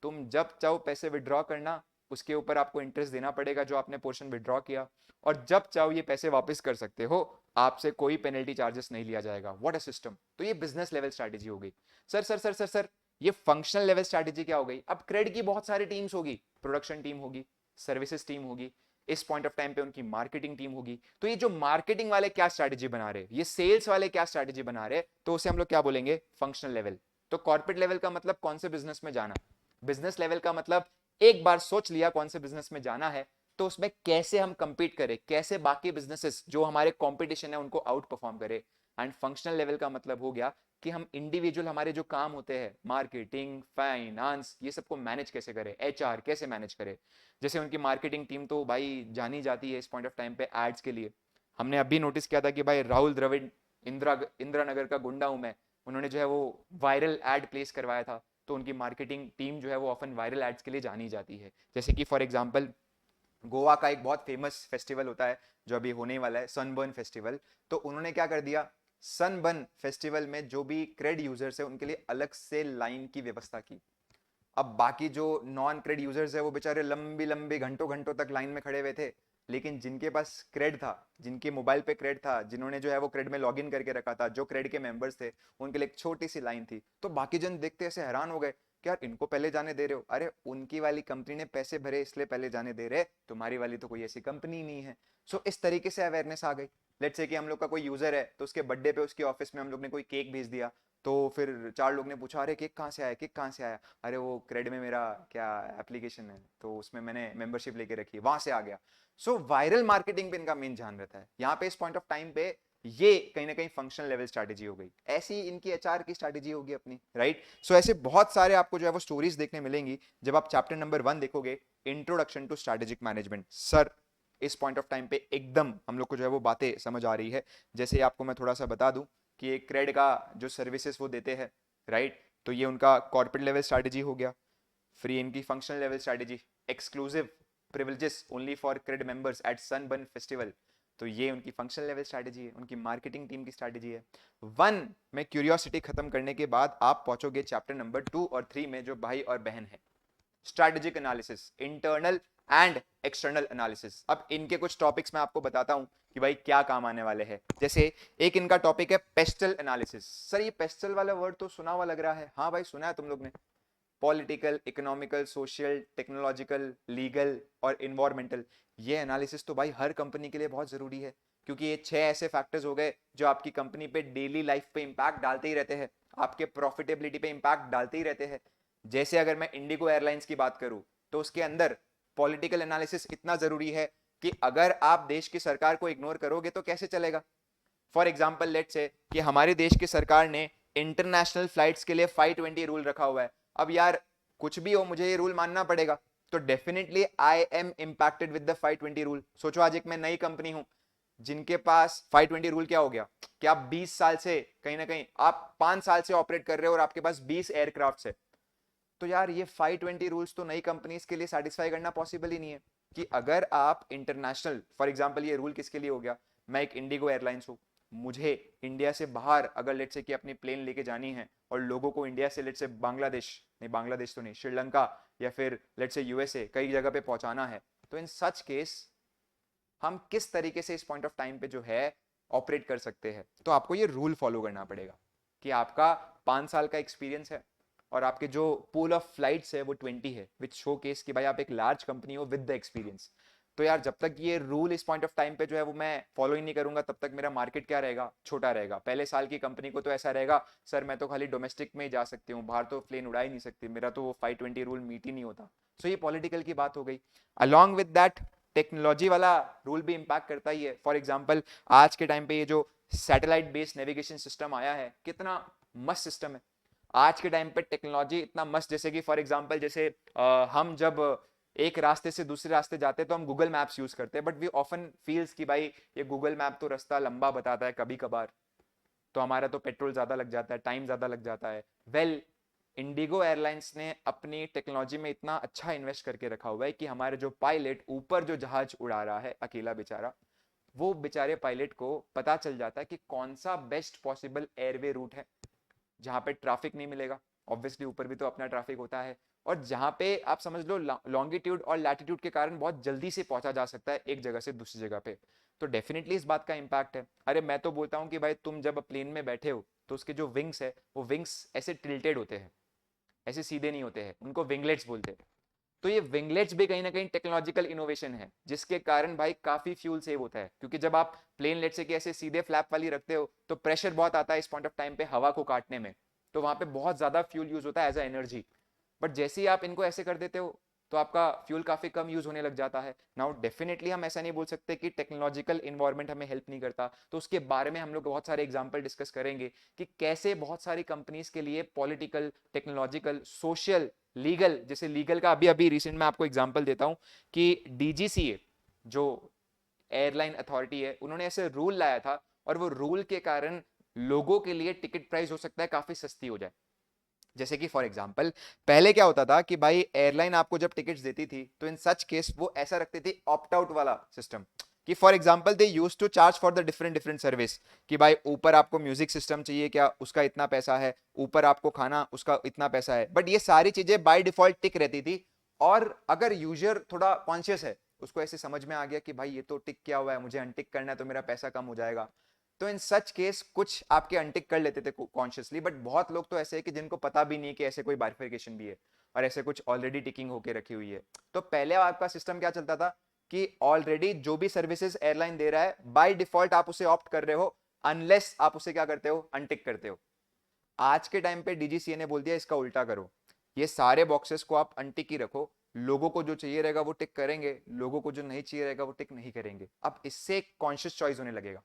तुम जब चाहो पैसे विड्रॉ करना, उसके ऊपर आपको इंटरेस्ट देना पड़ेगा जो आपने पोर्शन विड्रॉ किया, और जब चाहो ये पैसे वापस कर सकते हो, आपसे कोई पेनल्टी चार्जेस नहीं लिया जाएगा। What a system. तो ये बिजनेस लेवल स्ट्रैटेजी हो गई। Sir sir sir sir sir, ये फंक्शनल लेवल स्ट्रैटेजी क्या हो गई? अब क्रेड की बहुत सारी टीम्स होगी, प्रोडक्शन टीम होगी, सर्विसेज टीम होगी, इस पॉइंट ऑफ टाइम पे उनकी मार्केटिंग टीम होगी। तो ये जो मार्केटिंग वाले क्या स्ट्रैटेजी बना रहे, ये सेल्स वाले क्या स्ट्रैटेजी बना रहे, तो उसे हम लोग क्या बोलेंगे? Functional level. तो कॉर्पोरेट लेवल का मतलब कौन से बिजनेस में जाना, बिजनेस लेवल का मतलब एक बार सोच लिया कौन से बिजनेस में जाना है, तो उसमें कैसे हम कंपीट करें, कैसे बाकी बिजनेसेस जो हमारे कंपटीशन है उनको आउट परफॉर्म करें। एंड फंक्शनल लेवल का मतलब हो गया कि हम इंडिविजुअल हमारे जो काम होते हैं, मार्केटिंग, फाइनेंस, ये सबको मैनेज कैसे करें, HR कैसे मैनेज करें। जैसे उनकी मार्केटिंग टीम तो भाई जानी जाती है इस पॉइंट ऑफ टाइम पे एड्स के लिए। हमने अभी नोटिस किया था कि भाई राहुल द्रविड़, इंदिरा नगर का गुंडा हूं मैं, उन्होंने जो है वो वायरल एड प्लेस करवाया था। तो उनकी मार्केटिंग टीम जो है वो ऑफन वायरल एड्स के लिए जानी जाती है। जैसे कि फॉर एग्जांपल गोवा का एक बहुत फेमस फेस्टिवल होता है जो अभी होने वाला है, सनबर्न फेस्टिवल। तो उन्होंने क्या कर दिया, सनबर्न फेस्टिवल में जो भी क्रेड यूजर्स है उनके लिए अलग से लाइन की व्यवस्था की। अब बाकी जो नॉन क्रेड यूजर्स है वो बेचारे लंबी लंबी घंटों घंटों तक लाइन में खड़े हुए थे, लेकिन जिनके पास क्रेड था, जिनके मोबाइल पे क्रेड था, जिन्होंने जो है वो क्रेड में लॉगिन करके रखा था, जो क्रेड के मेंबर्स थे, उनके लिए एक छोटी सी लाइन थी। तो बाकी जन देखते ऐसे हैरान हो गए कि यार इनको पहले जाने दे रहे हो, अरे उनकी वाली कंपनी ने पैसे भरे इसलिए पहले जाने दे रहे, तुम्हारी वाली तो कोई ऐसी कंपनी नहीं है। सो इस तरीके से अवेयरनेस आ गई। लेट्स से कि हम लोग का कोई यूजर है, तो उसके बर्थडे पे उसके ऑफिस में हम लोग ने कोई केक भेज दिया, तो फिर 4 लोग ने पूछा अरे केक कहाँ से आया, केक कहाँ से आया? अरे वो क्रेड में मेरा क्या एप्लीकेशन है, तो उसमें मैंने मेंबरशिप लेके रखी, वहां से आ गया। सो वायरल मार्केटिंग पे इनका मेन ध्यान रहता है। यहाँ पे इस पॉइंट ऑफ टाइम पे ये कहीं ना कहीं फंक्शनल लेवल स्ट्रैटेजी हो गई, ऐसी इनकी HR की स्ट्रैटेजी होगी अपनी, राइट। सो ऐसे बहुत सारे आपको जो है वो स्टोरीज देखने मिलेंगी जब आप चैप्टर नंबर 1 देखोगे, introduction to strategic management. Sir इस पॉइंट ऑफ टाइम पे एकदम हम लोग को जो है वो बातें समझ आ रही है। जैसे आपको मैं थोड़ा सा बता दूं कि एक क्रेड का जो सर्विसेज वो देते हैं, राइट, तो ये उनका कॉर्पोरेट लेवल स्ट्रैटेजी हो गया। फ्री इनकी functional level strategy, exclusive privileges only for CRED members at Sunburn festival, तो ये उनकी फंक्शनल लेवल स्ट्रैटेजी है, उनकी मार्केटिंग टीम की स्ट्रैटेजी है। 1 में क्यूरियोसिटी खत्म करने के बाद आप पहुंचोगे चैप्टर नंबर 2 और 3 में, जो भाई और बहन है, strategic analysis, internal and external analysis. अब इनके कुछ टॉपिक्स मैं आपको बताता हूं कि भाई क्या काम आने वाले हैं। जैसे एक इनका टॉपिक है पेस्टल एनालिसिस। सर ये पेस्टल वाला वर्ड तो सुना हुआ लग रहा है, हाँ भाई सुना है तुम लोग ने। Political, economical, social, technological, legal और इन्वायरमेंटल, ये एनालिसिस तो भाई हर कंपनी के लिए बहुत जरूरी है, क्योंकि ये 6 ऐसे फैक्टर्स हो गए जो आपकी कंपनी पे डेली लाइफ पे इंपैक्ट डालते ही रहते हैं, आपके प्रॉफिटेबिलिटी पे इंपैक्ट डालते ही रहते हैं। जैसे अगर मैं इंडिगो एयरलाइंस की बात करूं, तो उसके अंदर पॉलिटिकल एनालिसिस इतना जरूरी है कि अगर आप देश की सरकार को इग्नोर करोगे तो कैसे चलेगा। फॉर एग्जाम्पल लेट से कि हमारे देश की सरकार ने इंटरनेशनल फ्लाइट्स के लिए 520 रूल रखा हुआ है। अब यार कुछ भी हो मुझे ये रूल मानना पड़ेगा, तो definitely I am impacted with the 520 rule. सोचो आज एक मैं नई कंपनी हूं जिनके पास 520 रूल क्या हो गया, कि आप 20 साल से, कहीं ना कहीं आप 5 साल से ऑपरेट कर रहे हो और आपके पास 20 एयरक्राफ्ट है, तो यार ये 520 रूल्स तो नई कंपनीज के लिए सेटिस्फाई करना पॉसिबल ही नहीं है। कि अगर आप इंटरनेशनल, फॉर एग्जांपल ये रूल किसके लिए हो गया, मैं एक इंडिगो एयरलाइंस हूं, मुझे इंडिया से बाहर अगर लेट से कि अपनी प्लेन लेके जानी है और लोगों को इंडिया से लेट से बांग्लादेश, नहीं बांग्लादेश तो नहीं, श्रीलंका या फिर लेट से USA कई जगह पे पहुंचाना है, तो इन सच केस हम किस तरीके से इस पॉइंट ऑफ टाइम पे जो है ऑपरेट कर सकते हैं। तो आपको ये रूल फॉलो करना पड़ेगा कि आपका 5 साल का एक्सपीरियंस है और आपके जो पूल ऑफ फ्लाइट्स है वो 20 है, विच शो केस कि भाई आप एक लार्ज कंपनी हो विद द एक्सपीरियंस। तो यार जब तक ये रूल इस पॉइंट ऑफ टाइम पे जो है वो मैं फॉलो ही नहीं करूंगा, तब तक मेरा मार्केट क्या रहेगा, छोटा रहेगा। पहले साल की कंपनी को तो ऐसा रहेगा, सर मैं तो खाली डोमेस्टिक में ही जा सकती हूँ, बाहर तो प्लेन उड़ा ही नहीं सकती, मेरा तो वो 520 रूल मीट ही नहीं होता। सो ये पॉलिटिकल की बात हो गई। अलॉन्ग विद दैट टेक्नोलॉजी वाला रूल भी इम्पैक्ट करता ही है। फॉर एग्जाम्पल आज के टाइम पे ये जो सैटेलाइट बेस्ड नेविगेशन सिस्टम आया है, कितना मस्त सिस्टम है आज के टाइम पे। टेक्नोलॉजी इतना मस्त, जैसे कि फॉर एग्जांपल जैसे हम जब एक रास्ते से दूसरे रास्ते जाते हैं तो हम गूगल मैप्स यूज करते हैं, बट वी ऑफन फील्स कि भाई ये गूगल मैप तो रास्ता लंबा बताता है कभी कभार, तो हमारा तो पेट्रोल ज्यादा लग जाता है, टाइम ज्यादा लग जाता है। वेल इंडिगो एयरलाइंस ने अपनी टेक्नोलॉजी में इतना अच्छा इन्वेस्ट करके रखा हुआ है कि हमारे जो पायलट ऊपर जो जहाज उड़ा रहा है अकेला बेचारा, वो बेचारे पायलट को पता चल जाता है कि कौन सा बेस्ट पॉसिबल एयरवे रूट है जहां पे ट्रैफिक नहीं मिलेगा। ऑब्वियसली ऊपर भी तो अपना ट्रैफिक होता है, और जहां पे आप समझ लो लॉन्गिट्यूड और लैटिट्यूड के कारण बहुत जल्दी से पहुंचा जा सकता है एक जगह से दूसरी जगह पे। तो डेफिनेटली इस बात का इंपैक्ट है। अरे मैं तो बोलता हूँ कि भाई तुम जब प्लेन में बैठे हो तो उसके जो विंग्स है वो विंग्स ऐसे टिल्टेड होते हैं, ऐसे सीधे नहीं होते हैं, उनको विंगलेट्स बोलते हैं। तो ये विंगलेट्स भी कहीं ना कहीं टेक्नोलॉजिकल इनोवेशन है, जिसके कारण भाई काफी फ्यूल सेव होता है। क्योंकि जब आप प्लेन लेट से कि ऐसे सीधे फ्लैप वाली रखते हो तो प्रेशर बहुत आता है इस पॉइंट ऑफ टाइम पे हवा को काटने में, तो वहां पे बहुत ज्यादा फ्यूल यूज होता है एज अ एनर्जी। बट जैसे ही आप इनको ऐसे कर देते हो तो आपका फ्यूल काफी कम यूज होने लग जाता है। नाउ डेफिनेटली हम ऐसा नहीं बोल सकते कि टेक्नोलॉजिकल इन्वायरमेंट हमें हेल्प नहीं करता, तो उसके बारे में हम लोग बहुत सारे एग्जांपल डिस्कस करेंगे कि कैसे बहुत सारी कंपनीज के लिए पॉलिटिकल, टेक्नोलॉजिकल, सोशल, लीगल, जैसे लीगल का अभी अभी रिसेंट में आपको एग्जांपल देता हूं कि डीजीसीए जो एयरलाइन अथॉरिटी है, उन्होंने ऐसे रूल लाया था और वो रूल के कारण लोगों के लिए टिकट प्राइस हो सकता है काफी सस्ती हो जाए। जैसे कि फॉर एग्जांपल पहले क्या होता था कि भाई एयरलाइन आपको जब टिकट्स देती थी तो इन सच केस वो ऐसा रखती थी ऑप्ट आउट वाला सिस्टम, कि for example they used to charge for the different different service, कि भाई ऊपर आपको म्यूजिक सिस्टम चाहिए क्या, उसका इतना पैसा है, ऊपर आपको खाना उसका इतना पैसा है। बट ये सारी चीजें बाय डिफॉल्ट टिक रहती थी, और अगर यूजर थोड़ा कॉन्शियस है, उसको ऐसे समझ में आ गया कि भाई ये तो टिक किया हुआ है, मुझे अनटिक करना है तो मेरा पैसा कम हो जाएगा, तो इन सच केस कुछ आपके अनटिक कर लेते थे कॉन्शियसली। बट बहुत लोग तो ऐसे है कि जिनको पता भी नहीं है कि ऐसे कोई बाइफरकेशन भी है और ऐसे कुछ ऑलरेडी टिकिंग होके रखी हुई है। तो पहले आपका सिस्टम क्या चलता था कि ऑलरेडी जो भी सर्विसेज एयरलाइन दे रहा है बाय डिफॉल्ट आप उसे ऑप्ट कर रहे हो, अनलेस आप उसे क्या करते हो, अनटिक करते हो। आज के टाइम पे डीजीसीए ने बोल दिया इसका उल्टा करो, ये सारे बॉक्सेस को आप अनटिक ही रखो, लोगों को जो चाहिए रहेगा वो टिक करेंगे, लोगों को जो नहीं चाहिए रहेगा वो टिक नहीं करेंगे। अब इससे एक कॉन्शियस चॉइस होने लगेगा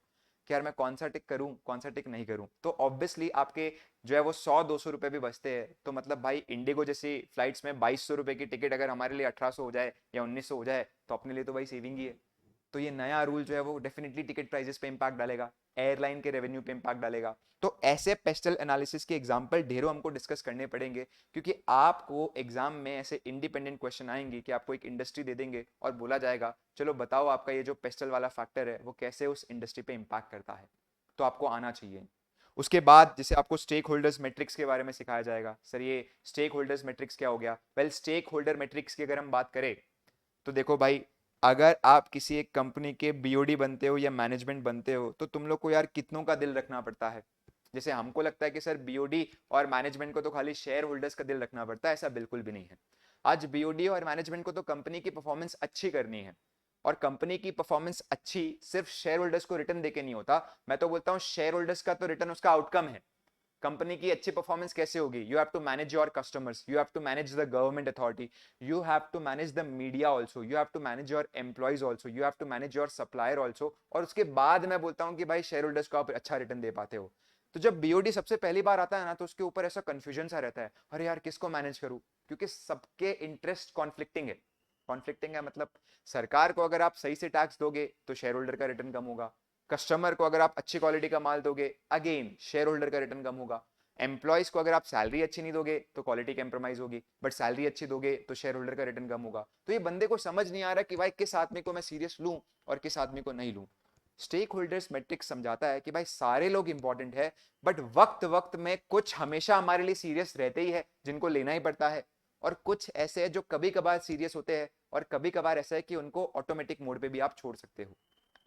कि यार मैं कौन सा टिक करूं कौन सा टिक नहीं करूं। तो ऑब्वियसली आपके जो है वो 100-200 रुपए भी बचते हैं। तो मतलब भाई इंडिगो जैसी फ्लाइट्स में 2200 रुपए की टिकट अगर हमारे लिए 1800 हो जाए या 1900 हो जाए तो अपने लिए तो भाई सेविंग ही है। तो ये नया रूल जो है वो डेफिनेटली टिकट प्राइसेस पे इंपैक्ट डालेगा, एयरलाइन के रेवेन्यू पे इंपैक्ट डालेगा। तो ऐसे पेस्टल एनालिसिस के एग्जांपल ढेरों हमको डिस्कस करने पड़ेंगे, क्योंकि आपको एग्जाम में ऐसे इंडिपेंडेंट क्वेश्चन आएंगे कि आपको एक इंडस्ट्री दे देंगे और बोला जाएगा चलो बताओ आपका ये जो पेस्टल वाला फैक्टर है वो कैसे उस इंडस्ट्री पे इंपैक्ट करता है। तो आपको आना चाहिए। उसके बाद जैसे आपको स्टेक होल्डर्स मैट्रिक्स के बारे में सिखाया जाएगा। सर ये स्टेक होल्डर्स मैट्रिक्स क्या हो गया? वेल स्टेक होल्डर मैट्रिक्स की अगर हम बात करें तो देखो भाई, अगर आप किसी एक कंपनी के बीओडी बनते हो या मैनेजमेंट बनते हो तो तुम लोग को यार कितनों का दिल रखना पड़ता है। जैसे हमको लगता है कि सर बीओडी और मैनेजमेंट को तो खाली शेयर होल्डर्स का दिल रखना पड़ता है, ऐसा बिल्कुल भी नहीं है। आज बीओडी और मैनेजमेंट को तो कंपनी की परफॉर्मेंस अच्छी करनी है, और कंपनी की परफॉर्मेंस अच्छी सिर्फ शेयर होल्डर्स को रिटर्न देके नहीं होता। मैं तो बोलता हूँ शेयर होल्डर्स का तो रिटर्न उसका आउटकम है। कंपनी की अच्छी परफॉर्मेंस कैसे होगी? You have to manage your customers, you have to manage the government authority, you have to manage the media also, you have to manage your employees also, you have to manage your supplier also. और उसके बाद मैं बोलता हूँ कि भाई शेयर होल्डर्स को आप अच्छा रिटर्न दे पाते हो। तो जब बीओडी सबसे पहली बार आता है ना तो उसके ऊपर ऐसा कंफ्यूजन सा रहता है, अरे यार किसको मैनेज करूं, क्योंकि सबके इंटरेस्ट कॉन्फ्लिक्टिंग है। कॉन्फ्लिक्टिंग है मतलब सरकार को अगर आप सही से टैक्स दोगे तो शेयर होल्डर का रिटर्न कम होगा, कस्टमर को अगर आप अच्छी क्वालिटी का माल दोगे अगेन शेयर होल्डर का रिटर्न कम होगा, एम्प्लॉयज को अगर आप सैलरी अच्छी नहीं दोगे तो क्वालिटी कंप्रोमाइज होगी, बट सैलरी अच्छी दोगे तो शेयर होल्डर का रिटर्न कम होगा। तो ये बंदे को समझ नहीं आ रहा कि भाई किस आदमी को मैं सीरियस लूं और किस आदमी को नहीं लूं। स्टेक होल्डर्स मैट्रिक्स समझाता है कि भाई सारे लोग इंपॉर्टेंट है, बट वक्त वक्त में कुछ हमेशा हमारे लिए सीरियस रहते ही है जिनको लेना ही पड़ता है, और कुछ ऐसे है जो कभी कभार सीरियस होते हैं और कभी कभार ऐसा है कि उनको ऑटोमेटिक मोड पे भी आप छोड़ सकते हो।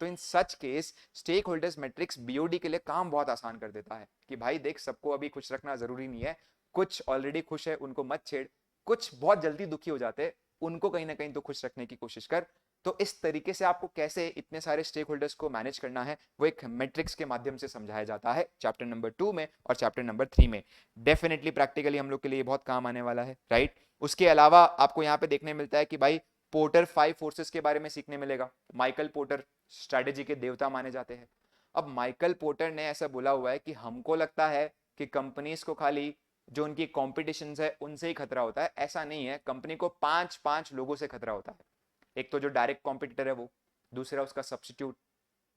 तो in such case stakeholders matrix BOD के लिए काम बहुत आसान कर देता है कि भाई देख, सबको अभी खुश रखना जरूरी नहीं है, कुछ ऑलरेडी खुश है उनको मत छेड़, कुछ बहुत जल्दी दुखी हो जाते हैं उनको कहीं ना कहीं तो खुश रखने की कोशिश कर। तो इस तरीके से आपको कैसे इतने सारे स्टेक होल्डर्स को मैनेज करना है वो एक मैट्रिक्स के माध्यम से समझाया जाता है चैप्टर नंबर 2 में और चैप्टर नंबर 3 में। डेफिनेटली प्रैक्टिकली हम लोग के लिए बहुत काम आने वाला है, राइट। उसके अलावा आपको यहाँ पे देखने मिलता है कि भाई पोर्टर 5 फोर्सेस के बारे में सीखने मिलेगा। माइकल पोर्टर स्ट्रैटेजी के देवता माने जाते हैं। अब माइकल पोर्टर ने ऐसा बोला हुआ है कि हमको लगता है कि कंपनीज को खाली जो उनकी कॉम्पिटिशन है उनसे ही खतरा होता है, ऐसा नहीं है। कंपनी को 5 लोगों से खतरा होता है। एक तो जो डायरेक्ट कॉम्पिटिटर है वो, दूसरा उसका सब्स्टिट्यूट,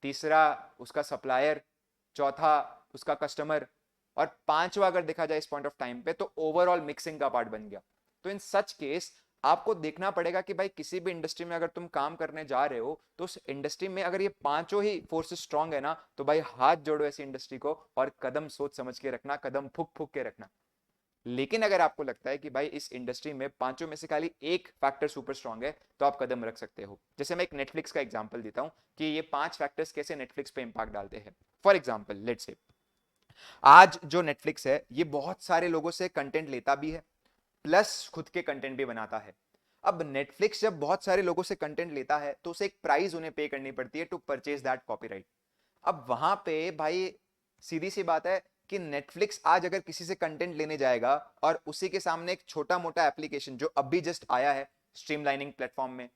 तीसरा उसका सप्लायर, चौथा उसका कस्टमर, और पांचवा अगर देखा जाए इस पॉइंट ऑफ टाइम पे तो ओवरऑल मिक्सिंग का पार्ट बन गया। तो इन सच केस आपको देखना पड़ेगा कि भाई किसी भी इंडस्ट्री में अगर तुम काम करने जा रहे हो तो उस इंडस्ट्री में अगर ये पांचों ही फोर्सेस स्ट्रांग है ना, तो भाई हाथ जोड़ो ऐसी इंडस्ट्री को और कदम सोच समझ के रखना, कदम फूक फूक के रखना। लेकिन अगर आपको लगता है कि भाई इस इंडस्ट्री में पांचों में से खाली एक फैक्टर सुपर स्ट्रांग है तो आप कदम रख सकते हो। जैसे मैं एक नेटफ्लिक्स का एग्जांपल देता हूं कि ये 5 फैक्टर्स कैसे नेटफ्लिक्स पे इंपैक्ट डालते हैं। फॉर एग्जांपल लेट्स से आज जो नेटफ्लिक्स है ये बहुत सारे लोगों से कंटेंट लेता भी है प्लस खुद के कंटेंट भी बनाता है। अब नेटफ्लिक्स जब बहुत सारे लोगों से कंटेंट लेता है तो उसे एक प्राइस उन्हें पे करनी पड़ती है टू परचेज दैट कॉपीराइट। अब वहां पे भाई सीधी सी बात है कि नेटफ्लिक्स आज अगर किसी से कंटेंट लेने जाएगा और उसी के सामने एक छोटा मोटा एप्लीकेशन जो अभी जस्ट आया है स्ट्रीमलाइनिंग प्लेटफॉर्म में,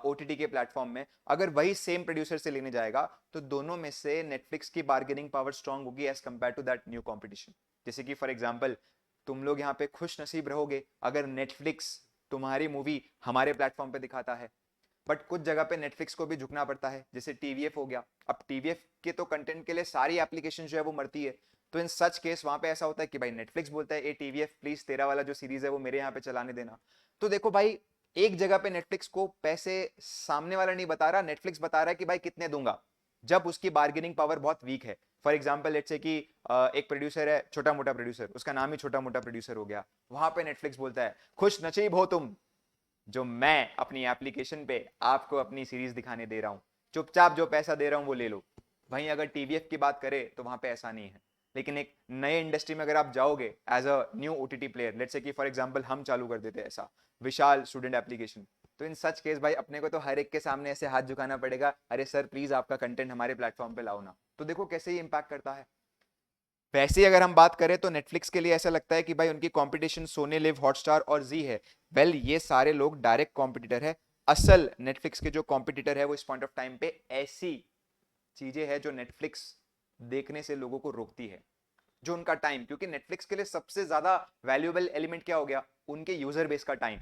ओटीटी के प्लेटफॉर्म में, अगर वही सेम प्रोड्यूसर से लेने जाएगा तो दोनों में से नेटफ्लिक्स की बार्गेनिंग पावर स्ट्रांग होगी as compare to that new competition. जैसे कि फॉर एग्जांपल तुम लोग यहाँ पे खुश नसीब रहोगे अगर नेटफ्लिक्स तुम्हारी मूवी हमारे प्लेटफॉर्म पे दिखाता है, बट कुछ जगह पे नेटफ्लिक्स को भी झुकना पड़ता है, जैसे टीवीएफ हो गया। अब टीवीएफ के तो कंटेंट के लिए सारी एप्लीकेशन जो है वो मरती है। तो इन सच केस वहां पे ऐसा होता है कि भाई नेटफ्लिक्स बोलता है ए टीवीएफ प्लीज तेरा वाला जो सीरीज है वो मेरे यहाँ पे चलाने देना। तो देखो भाई एक जगह पे नेटफ्लिक्स को पैसे सामने वाला नहीं बता रहा, नेटफ्लिक्स बता रहा है कि भाई कितने दूंगा, जब उसकी बार्गेनिंग पावर बहुत वीक है। फॉर एग्जाम्पल लेट्स से कि एक प्रोड्यूसर है छोटा मोटा प्रोड्यूसर, उसका नाम ही छोटा मोटा प्रोड्यूसर हो गया, वहां पे नेटफ्लिक्स बोलता है खुश नसीब हो तुम जो मैं अपनी एप्लीकेशन पे आपको अपनी सीरीज दिखाने दे रहा हूं, चुपचाप जो पैसा दे रहा हूं वो ले लो। वहीं अगर टीवीएफ की बात करें तो वहां पे ऐसा नहीं है। लेकिन एक नए इंडस्ट्री में अगर आप जाओगे as a new OTT player, let's say कि फॉर एग्जांपल हम चालू कर देते हैं ऐसा विशाल स्टूडेंट एप्लीकेशन, तो इन सच केस भाई अपने को तो हर एक के सामने ऐसे हाथ झुकाना पड़ेगा, अरे सर प्लीज आपका कंटेंट हमारे प्लेटफॉर्म पे लाओ ना। तो देखो कैसे ही इंपैक्ट करता है। वैसे ही अगर हम बात करें तो नेटफ्लिक्स के लिए ऐसा लगता है कि भाई उनकी कंपटीशन सोनी लिव, हॉटस्टार और जी है। वेल ये सारे लोग डायरेक्ट कॉम्पिटिटर है। असल नेटफ्लिक्स के जो कॉम्पिटिटर है वो इस पॉइंट ऑफ टाइम पे ऐसी चीजें हैं जो नेटफ्लिक्स देखने से लोगों को रोकती है, जो उनका टाइम, क्योंकि नेटफ्लिक्स के लिए सबसे ज्यादा वैल्यूएबल एलिमेंट क्या हो गया, उनके यूजर बेस का टाइम।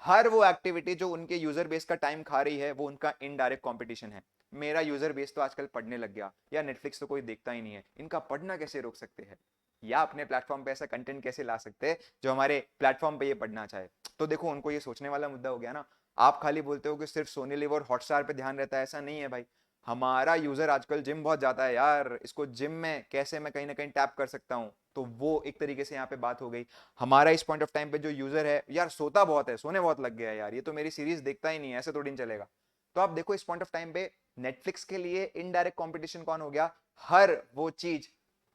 हर वो एक्टिविटी जो उनके यूजर बेस का टाइम खा रही है वो उनका इनडायरेक्ट कंपटीशन है। मेरा यूजर बेस तो आजकल पढ़ने लग गया, या नेटफ्लिक्स तो कोई देखता ही नहीं है, इनका पढ़ना कैसे रोक सकते हैं, या अपने प्लेटफॉर्म पे ऐसा कंटेंट कैसे ला सकते हैं जो हमारे प्लेटफॉर्म पे ये पढ़ना चाहे। तो देखो उनको ये सोचने वाला मुद्दा हो गया ना। आप खाली बोलते हो कि सिर्फ सोनी लिव और हॉटस्टार पे ध्यान रहता है, ऐसा नहीं है भाई। हमारा यूजर आजकल जिम बहुत जाता है यार, इसको जिम में कैसे मैं कहीं ना कहीं टैप कर सकता हूँ, तो वो एक तरीके से यहाँ पे बात हो गई। हमारा इस पॉइंट ऑफ टाइम पे जो यूजर है यार सोता बहुत है, सोने बहुत लग गया है यार, ये तो मेरी सीरीज देखता ही नहीं है, ऐसे थोड़ी नहीं चलेगा। तो आप देखो इस पॉइंट ऑफ टाइम पे नेटफ्लिक्स के लिए इनडायरेक्ट कंपटीशन कौन हो गया, हर वो चीज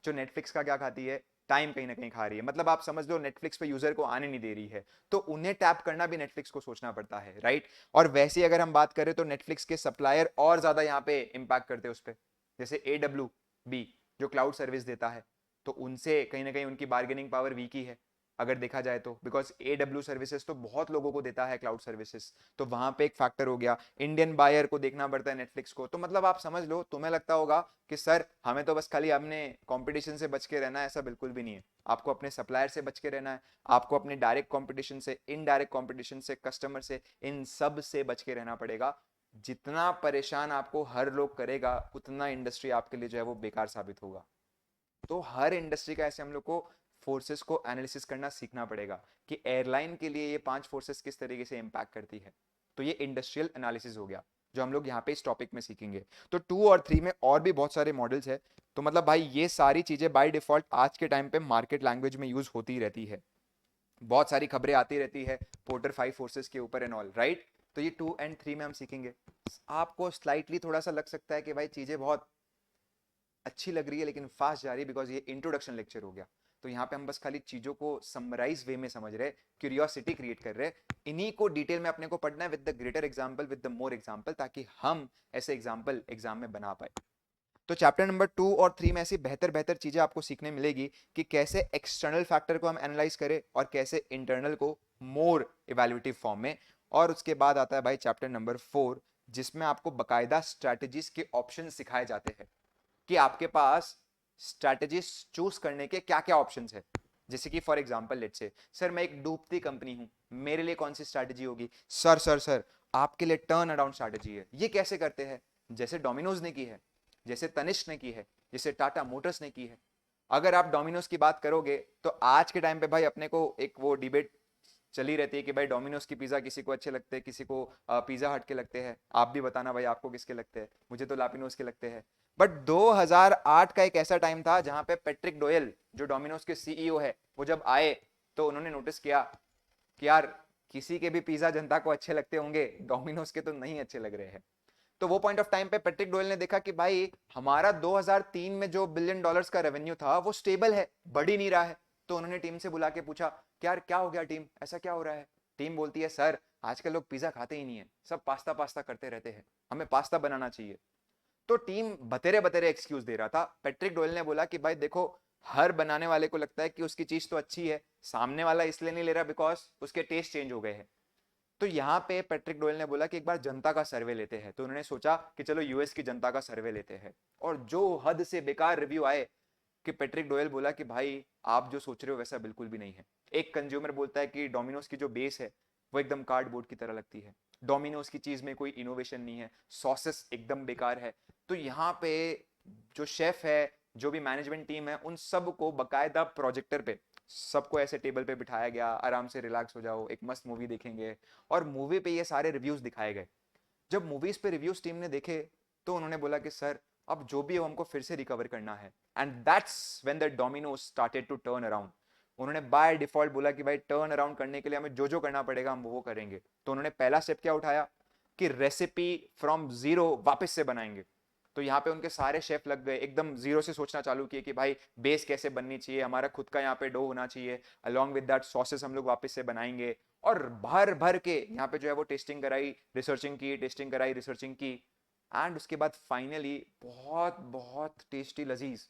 जो नेटफ्लिक्स का क्या खाती है, टाइम कहीं ना कहीं खा रही है। मतलब आप समझ लो नेटफ्लिक्स पे यूजर को आने नहीं दे रही है, तो उन्हें टैप करना भी नेटफ्लिक्स को सोचना पड़ता है, राइट। और वैसे ही अगर हम बात करें तो नेटफ्लिक्स के सप्लायर और ज्यादा यहाँ पे इंपैक्ट करते हैं उस पर। जैसे AWB जो क्लाउड सर्विस देता है, तो उनसे कहीं ना कहीं उनकी बार्गेनिंग पावर वीक ही है अगर देखा जाए तो, बिकॉज AW सर्विसेज तो बहुत लोगों को देता है क्लाउड सर्विसेज, तो वहां पे एक फैक्टर हो गया। इंडियन बायर को देखना पड़ता है नेटफ्लिक्स को। तो मतलब आप समझ लो, तुम्हें लगता होगा कि सर हमें तो बस खाली अपने कंपटीशन से बच के रहना है, ऐसा बिल्कुल भी नहीं है। आपको अपने सप्लायर से बच के रहना है, आपको अपने डायरेक्ट कंपटीशन से, इनडायरेक्ट कंपटीशन से, कस्टमर से, इन सब से बच के रहना पड़ेगा। जितना परेशान आपको हर लोग करेगा उतना इंडस्ट्री आपके लिए जो है वो बेकार साबित होगा। तो हर इंडस्ट्री का ऐसे हम लोग को फोर्सेस को एनालिसिस करना सीखना पड़ेगा कि एयरलाइन के लिए ये 5 फोर्सेस किस तरीके से इंपैक्ट करती है। तो ये इंडस्ट्रियल एनालिसिस हो गया जो हम लोग यहाँ पे इस टॉपिक में सीखेंगे। तो 2 और 3 में और भी बहुत सारे मॉडल्स है। तो मतलब भाई ये सारी चीजें बाय डिफॉल्ट आज के टाइम पे मार्केट लैंग्वेज में यूज होती रहती है, बहुत सारी खबरें आती रहती है पोर्टर 5 फोर्सेस के ऊपर एंड ऑल, राइट। तो ये 2 and 3 में हम सीखेंगे। आपको स्लाइटली थोड़ा सा लग सकता है कि भाई चीजें बहुत अच्छी लग रही है लेकिन फास्ट जा रही है, बिकॉज ये इंट्रोडक्शन लेक्चर हो गया। तो यहाँ पे हम बस खाली चीजों को समराइज वे में समझ रहे, क्यूरियोसिटी क्रिएट कर रहे, इन्हीं को डिटेल में अपने को पढ़ना है with the greater example, with the more example, ताकि हम ऐसे एग्जाम्पल एग्जाम में बना पाए। तो चैप्टर नंबर 2 और 3 में ऐसी बेहतर बेहतर चीजें आपको सीखने मिलेगी कि कैसे एक्सटर्नल फैक्टर को हम एनालाइज करें और कैसे इंटरनल को मोर इवैल्यूएटिव फॉर्म में। और उसके बाद आता है भाई चैप्टर नंबर 4, जिसमें आपको बकायदा स्ट्रैटेजीज के ऑप्शन सिखाए जाते हैं कि आपके पास स्ट्रैटेजीज चूज करने के क्या क्या ऑप्शंस है। जैसे कि for example let's say, sir मैं एक डूबती कंपनी हूं, मेरे लिए कौन सी स्ट्रैटेजी होगी? सर आपके लिए टर्न अराउंड स्ट्रैटेजी है। ये कैसे करते हैं? जैसे डोमिनोज ने की है, जैसे तनिष्क ने की है, जैसे टाटा मोटर्स ने की है। अगर आप डोमिनोज की बात करोगे तो आज के टाइम पे भाई अपने को एक वो डिबेट चली रहती है कि भाई डोमिनोज की पिज्जा किसी को अच्छे लगते हैं, किसी को पिज्जा हट के लगते हैं। आप भी बताना भाई आपको किसके लगते हैं। मुझे तो लापिनोज के लगते हैं। बट 2008 का एक ऐसा टाइम था जहां पे पैट्रिक डोयल जो डोमिनोज के सीईओ है, वो जब आए तो उन्होंने नोटिस किया कि यार किसी के भी पिज्जा जनता को अच्छे लगते होंगे, डोमिनोज के तो नहीं अच्छे लग रहे हैं। तो वो पॉइंट ऑफ टाइम पे पैट्रिक डोयल ने देखा कि भाई हमारा 2003 में जो बिलियन डॉलर्स का रेवेन्यू था वो स्टेबल है, बढ़ ही नहीं रहा है। तो उन्होंने टीम से बुला के पूछा कि यार क्या हो गया टीम, ऐसा क्या हो रहा है? टीम बोलती है सर आजकल लोग पिज्जा खाते ही नहीं है, सब पास्ता पास्ता करते रहते हैं, हमें पास्ता बनाना चाहिए। तो टीम बतेरे बतेरे एक्सक्यूज दे रहा था। पैट्रिक डोयल ने बोला कि भाई देखो, हर बनाने वाले को लगता है कि उसकी चीज तो अच्छी है, सामने वाला इसलिए नहीं ले रहा बिकॉज उसके टेस्ट चेंज हो गए हैं। तो यहाँ पे पैट्रिक डोयल ने बोला कि एक बार जनता का सर्वे लेते हैं। तो उन्होंने सोचा कि चलो यूएस की जनता का सर्वे लेते हैं, और जो हद से बेकार रिव्यू आए कि पैट्रिक डोयल बोला कि भाई आप जो सोच रहे हो वैसा बिल्कुल भी नहीं है। एक कंज्यूमर बोलता है कि डोमिनोज की जो बेस है वो एकदम कार्डबोर्ड की तरह लगती है, डोमिनोज की चीज में कोई इनोवेशन नहीं है, सॉसेस एकदम बेकार है। तो यहाँ पे जो शेफ है, जो भी मैनेजमेंट टीम है, उन सबको बकायदा प्रोजेक्टर पे सबको ऐसे टेबल पे बिठाया गया, आराम से रिलैक्स हो जाओ, एक मस्त मूवी देखेंगे। और मूवी पे ये सारे रिव्यूज दिखाए गए। जब मूवीज पे रिव्यूज टीम ने देखे तो उन्होंने बोला कि सर अब जो भी हो हमको फिर से रिकवर करना है। And that's when the Domino's started to turn around. उन्होंने बाय डिफॉल्ट बोला कि भाई टर्न अराउंड करने के लिए हमें जो जो करना पड़ेगा हम वो करेंगे। तो उन्होंने पहला स्टेप क्या उठाया कि रेसिपी फ्रॉम जीरो वापस से बनाएंगे। तो यहाँ पे उनके सारे शेफ लग गए, एकदम जीरो से सोचना चालू किए कि भाई बेस कैसे बननी चाहिए, हमारा खुद का यहाँ पे डो होना चाहिए, अलॉन्ग विद दैट सॉसेस हम लोग वापस से बनाएंगे। और भर भर के यहाँ पे जो है वो टेस्टिंग कराई, रिसर्चिंग की, टेस्टिंग कराई, रिसर्चिंग की। एंड उसके बाद फाइनली बहुत बहुत टेस्टी लजीज,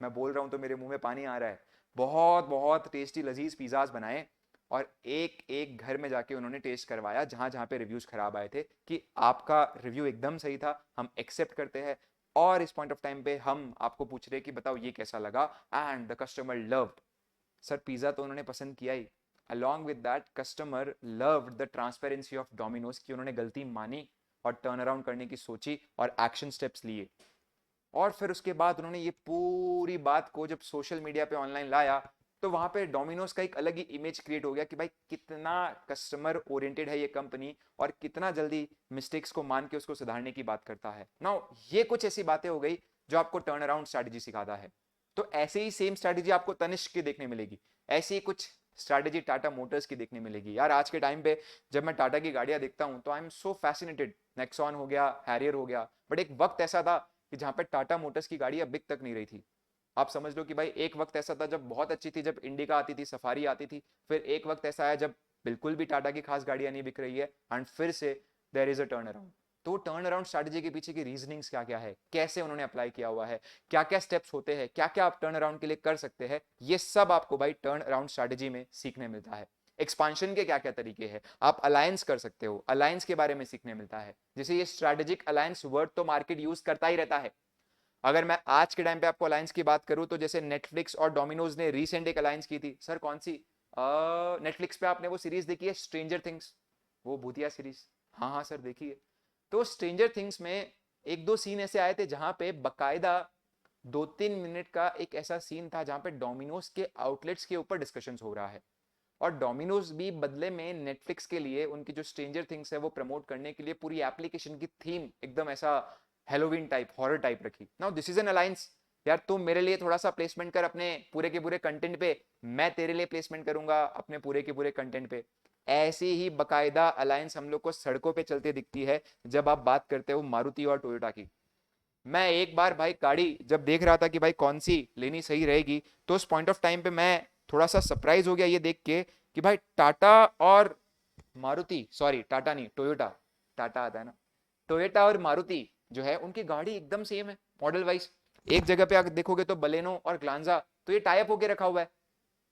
मैं बोल रहा हूँ तो मेरे मुंह में पानी आ रहा है, बहुत बहुत टेस्टी लजीज पिज्जाज बनाए। और एक एक घर में जाके उन्होंने टेस्ट करवाया जहां जहां पे रिव्यूज खराब आए थे कि आपका रिव्यू एकदम सही था, हम एक्सेप्ट करते हैं। और इस पॉइंट ऑफ टाइम पे हम आपको पूछ रहे हैं कि बताओ ये कैसा लगा। And the customer loved. Sir pizza तो उन्होंने पसंद किया ही, along with that customer loved the transparency of Domino's की उन्होंने गलती मानी और टर्न अराउंड करने की सोची और एक्शन स्टेप्स लिए। और फिर उसके बाद उन्होंने ये पूरी बात को जब सोशल मीडिया पे ऑनलाइन लाया तो वहां पे डोमिनोज का एक अलग ही इमेज क्रिएट हो गया कि भाई कितना कस्टमर ओरिएंटेड है ये कंपनी, और कितना जल्दी मिस्टेक्स को मान के उसको सुधारने की बात करता है। नाउ ये कुछ ऐसी बातें हो गई जो आपको टर्न अराउंड स्ट्रैटेजी सिखाता है। तो ऐसे ही सेम स्ट्रैटेजी आपको तनिष्क की देखने मिलेगी, ऐसी ही कुछ स्ट्रैटेजी टाटा मोटर्स की देखने मिलेगी। यार आज के टाइम पे जब मैं टाटा की गाड़ियां देखता हूं तो I am so fascinated. Nexon हो गया, हैरियर हो गया, बट एक वक्त ऐसा था कि जहां पे टाटा मोटर्स की गाड़ियां बिक तक नहीं रही थी। आप समझ लो कि भाई एक वक्त ऐसा था जब बहुत अच्छी थी, जब इंडिका आती थी, सफारी आती थी। फिर एक वक्त ऐसा आया जब बिल्कुल भी टाटा की खास गाड़ियां नहीं बिक रही है, एंड फिर से there is a turn around. तो टर्न अराउंड स्ट्रैटेजी के पीछे की रीजनिंग्स क्या क्या है, कैसे उन्होंने अप्लाई किया हुआ है, क्या क्या स्टेप्स होते हैं, क्या क्या आप टर्न अराउंड के लिए कर सकते हैं, ये सब आपको भाई टर्न अराउंड स्ट्रैटेजी में सीखने मिलता है। एक्सपांशन के क्या क्या तरीके हैं, आप अलायंस कर सकते हो, अलायंस के बारे में सीखने मिलता है। जैसे ये स्ट्रैटेजिक अलायंस वर्ड तो मार्केट यूज करता ही रहता है। अगर मैं आज के टाइम पे आपको अलायंस की बात करूं तो जैसे नेटफ्लिक्स और डोमिनोज ने रीसेंट एक अलायंस की थी। सर कौन सी? नेटफ्लिक्स पे आपने वो सीरीज देखी है स्ट्रेंजर थिंग्स, वो भूतिया सीरीज? हाँ हाँ सर देखिए। तो स्ट्रेंजर थिंग्स में एक दो सीन ऐसे आए थे जहां पे बकायदा 2-3 मिनट का एक ऐसा सीन था जहां पे डोमिनोज के आउटलेट्स के ऊपर डिस्कशन हो रहा है, और डोमिनोज भी बदले में नेटफ्लिक्स के लिए उनकी जो स्ट्रेंजर थिंग्स है वो प्रमोट करने के लिए पूरी एप्लीकेशन की थीम एकदम ऐसा हेलोवीन टाइप, हॉरर टाइप रखी। Now this is an alliance. यार तुम मेरे लिए थोड़ा सा प्लेसमेंट कर अपने पूरे के पूरे कंटेंट पे, मैं तेरे लिए प्लेसमेंट करूंगा अपने पूरे के पूरे कंटेंट पे। ऐसी ही बकायदा अलायंस हम लोग को सड़कों पे चलते दिखती है जब आप बात करते हो मारुति और टोयोटा की। मैं एक बार भाई गाड़ी जब देख रहा था कि भाई कौन सी लेनी सही रहेगी, तो उस पॉइंट ऑफ टाइम पे मैं थोड़ा सा सरप्राइज हो गया ये देख के कि भाई टाटा और मारुति, सॉरी टाटा नहीं टोयोटा, टाटा आता है ना, टोयोटा और मारुति जो है उनकी गाड़ी एकदम सेम है मॉडल वाइज। एक जगह पे अगर देखोगे तो बलेनो और ग्लांजा तो ये टाइप होके रखा हुआ है,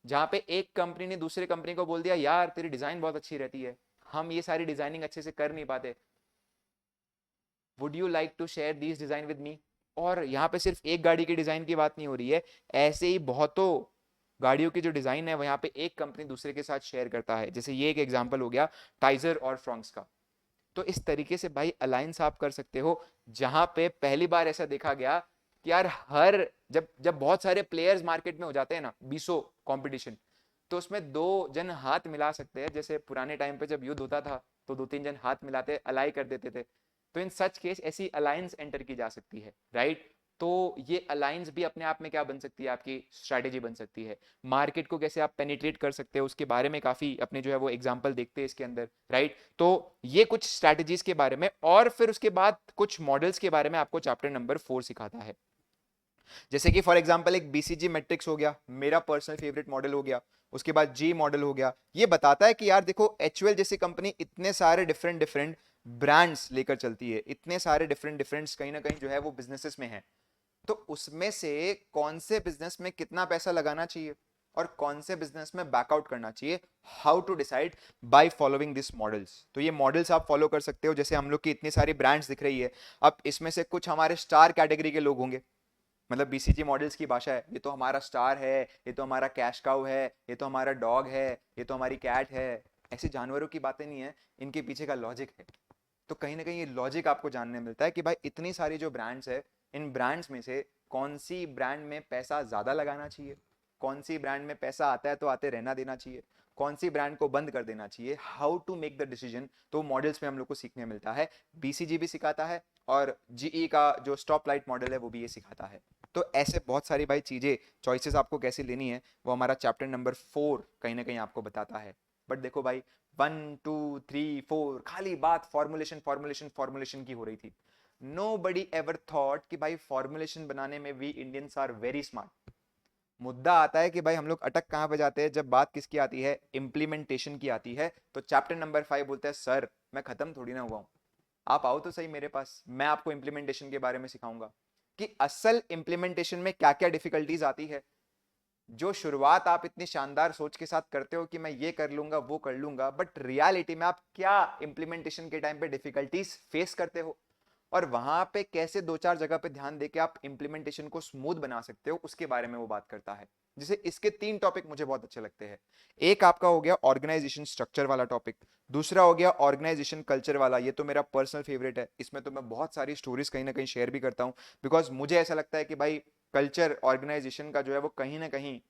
जहां पे एक कंपनी ने दूसरे कंपनी को बोल दिया यार तेरी डिजाइन बहुत अच्छी रहती है, हम ये सारी डिजाइनिंग अच्छे से कर नहीं पाते, would you like to share this design with me. और यहाँ पे सिर्फ एक गाड़ी की डिजाइन की बात नहीं हो रही है, ऐसे ही बहुतों गाड़ियों की जो डिजाइन है वो यहाँ पे एक कंपनी दूसरे के साथ शेयर करता है। जैसे ये एक एग्जांपल हो गया टाइजर और फ्रॉन्क्स का। तो इस तरीके से भाई अलायंस आप कर सकते हो, जहां पे पहली बार ऐसा देखा गया कि यार हर जब जब बहुत सारे प्लेयर्स मार्केट में हो जाते हैं ना, 20 कंपटीशन, तो उसमें दो जन हाथ मिला सकते हैं। जैसे पुराने टाइम पे जब युद्ध होता था तो दो तीन जन हाथ मिलाते अलाई कर देते थे, तो इन सच केस ऐसी अलायंस एंटर की जा सकती है, राइट। तो ये अलायंस भी अपने आप में क्या बन सकती है, आपकी स्ट्रैटेजी बन सकती है। मार्केट को कैसे आप पेनिट्रेट कर सकते हो उसके बारे में काफी अपने जो है वो एग्जांपल देखते हैं इसके अंदर, राइट। तो ये कुछ स्ट्रैटेजीज के बारे में, और फिर उसके बाद कुछ मॉडल्स के बारे में आपको चैप्टर नंबर 4 सिखाता है। जैसे कि फॉर एग्जांपल एक बीसीजी मैट्रिक्स हो गया, मेरा पर्सनल फेवरेट मॉडल हो गया, उसके बाद जी मॉडल हो गया। ये बताता है कि यार देखो एचयूएल जैसी कंपनी इतने सारे डिफरेंट डिफरेंट ब्रांड्स लेकर चलती है, इतने सारे डिफरेंट डिफरेंट कहीं ना कहीं जो है वो बिजनेसेस में है, तो उसमें से कौन से बिजनेस में कितना पैसा लगाना चाहिए और कौन से बिजनेस में बैकआउट करना चाहिए, how to decide by following this models. तो ये मॉडल्स आप फॉलो कर सकते हो। जैसे हम लोग की इतनी सारी ब्रांड्स दिख रही है, अब इसमें से कुछ हमारे स्टार कैटेगरी के लोग होंगे, मतलब बीसीजी मॉडल्स की भाषा है, ये तो हमारा स्टार है, ये तो हमारा कैश काउ है, ये तो हमारा डॉग है, ये तो हमारी कैट है। ऐसे जानवरों की बातें नहीं है, इनके पीछे का लॉजिक है। तो कहीं ना कहीं ये लॉजिक आपको जानने मिलता है कि भाई इतनी सारी जो ब्रांड्स है, इन ब्रांड्स में से कौन सी ब्रांड में पैसा ज्यादा लगाना चाहिए, कौन सी ब्रांड में पैसा आता है तो आते रहना देना चाहिए, कौन सी ब्रांड को बंद कर देना चाहिए, how to make the decision. तो मॉडल्स में हम लोग को सीखने मिलता है, बीसीजी भी सिखाता है और जीई का जो स्टॉप लाइट मॉडल है वो भी ये सिखाता है। तो ऐसे बहुत सारी भाई चीजें, चॉइसेस आपको कैसे लेनी है वो हमारा चैप्टर नंबर 4 कहीं ना कहीं आपको बताता है। बट देखो भाई 1 2 3 4 खाली बात फॉर्मुलेशन फॉर्मुलेशन फॉर्मुलेशन की हो रही थी। नो बडी एवर थॉट कि भाई फॉर्मुलेशन बनाने में we Indians are very smart. मुद्दा आता है कि भाई हम लोग अटक कहां पे जाते हैं, जब बात किसकी आती है, इम्प्लीमेंटेशन की आती है। तो चैप्टर नंबर 5 बोलता है सर मैं खत्म थोड़ी ना हुआ हूं, आप आओ तो सही मेरे पास, मैं आपको इम्प्लीमेंटेशन के बारे में सिखाऊंगा कि असल इम्प्लीमेंटेशन में क्या क्या डिफिकल्टीज आती है। जो शुरुआत आप इतनी शानदार सोच के साथ करते हो कि मैं ये कर लूंगा वो कर लूंगा, बट रियलिटी में आप क्या इंप्लीमेंटेशन के टाइम पे डिफिकल्टीज फेस करते हो, और वहां पे कैसे दो चार जगह पे ध्यान देके आप इंप्लीमेंटेशन को स्मूथ बना सकते हो, उसके बारे में वो बात करता है। जैसे इसके 3 टॉपिक मुझे बहुत अच्छे लगते हैं। एक आपका हो गया ऑर्गेनाइजेशन स्ट्रक्चर वाला टॉपिक, दूसरा हो गया ऑर्गेनाइजेशन कल्चर वाला, ये तो मेरा पर्सनल फेवरेट है, इसमें तो मैं बहुत सारी स्टोरीज कहीं ना कहीं शेयर भी करता हूँ, बिकॉज मुझे ऐसा लगता है कि भाई कल्चर ऑर्गेनाइजेशन का जो है वो कहीं ना कहीं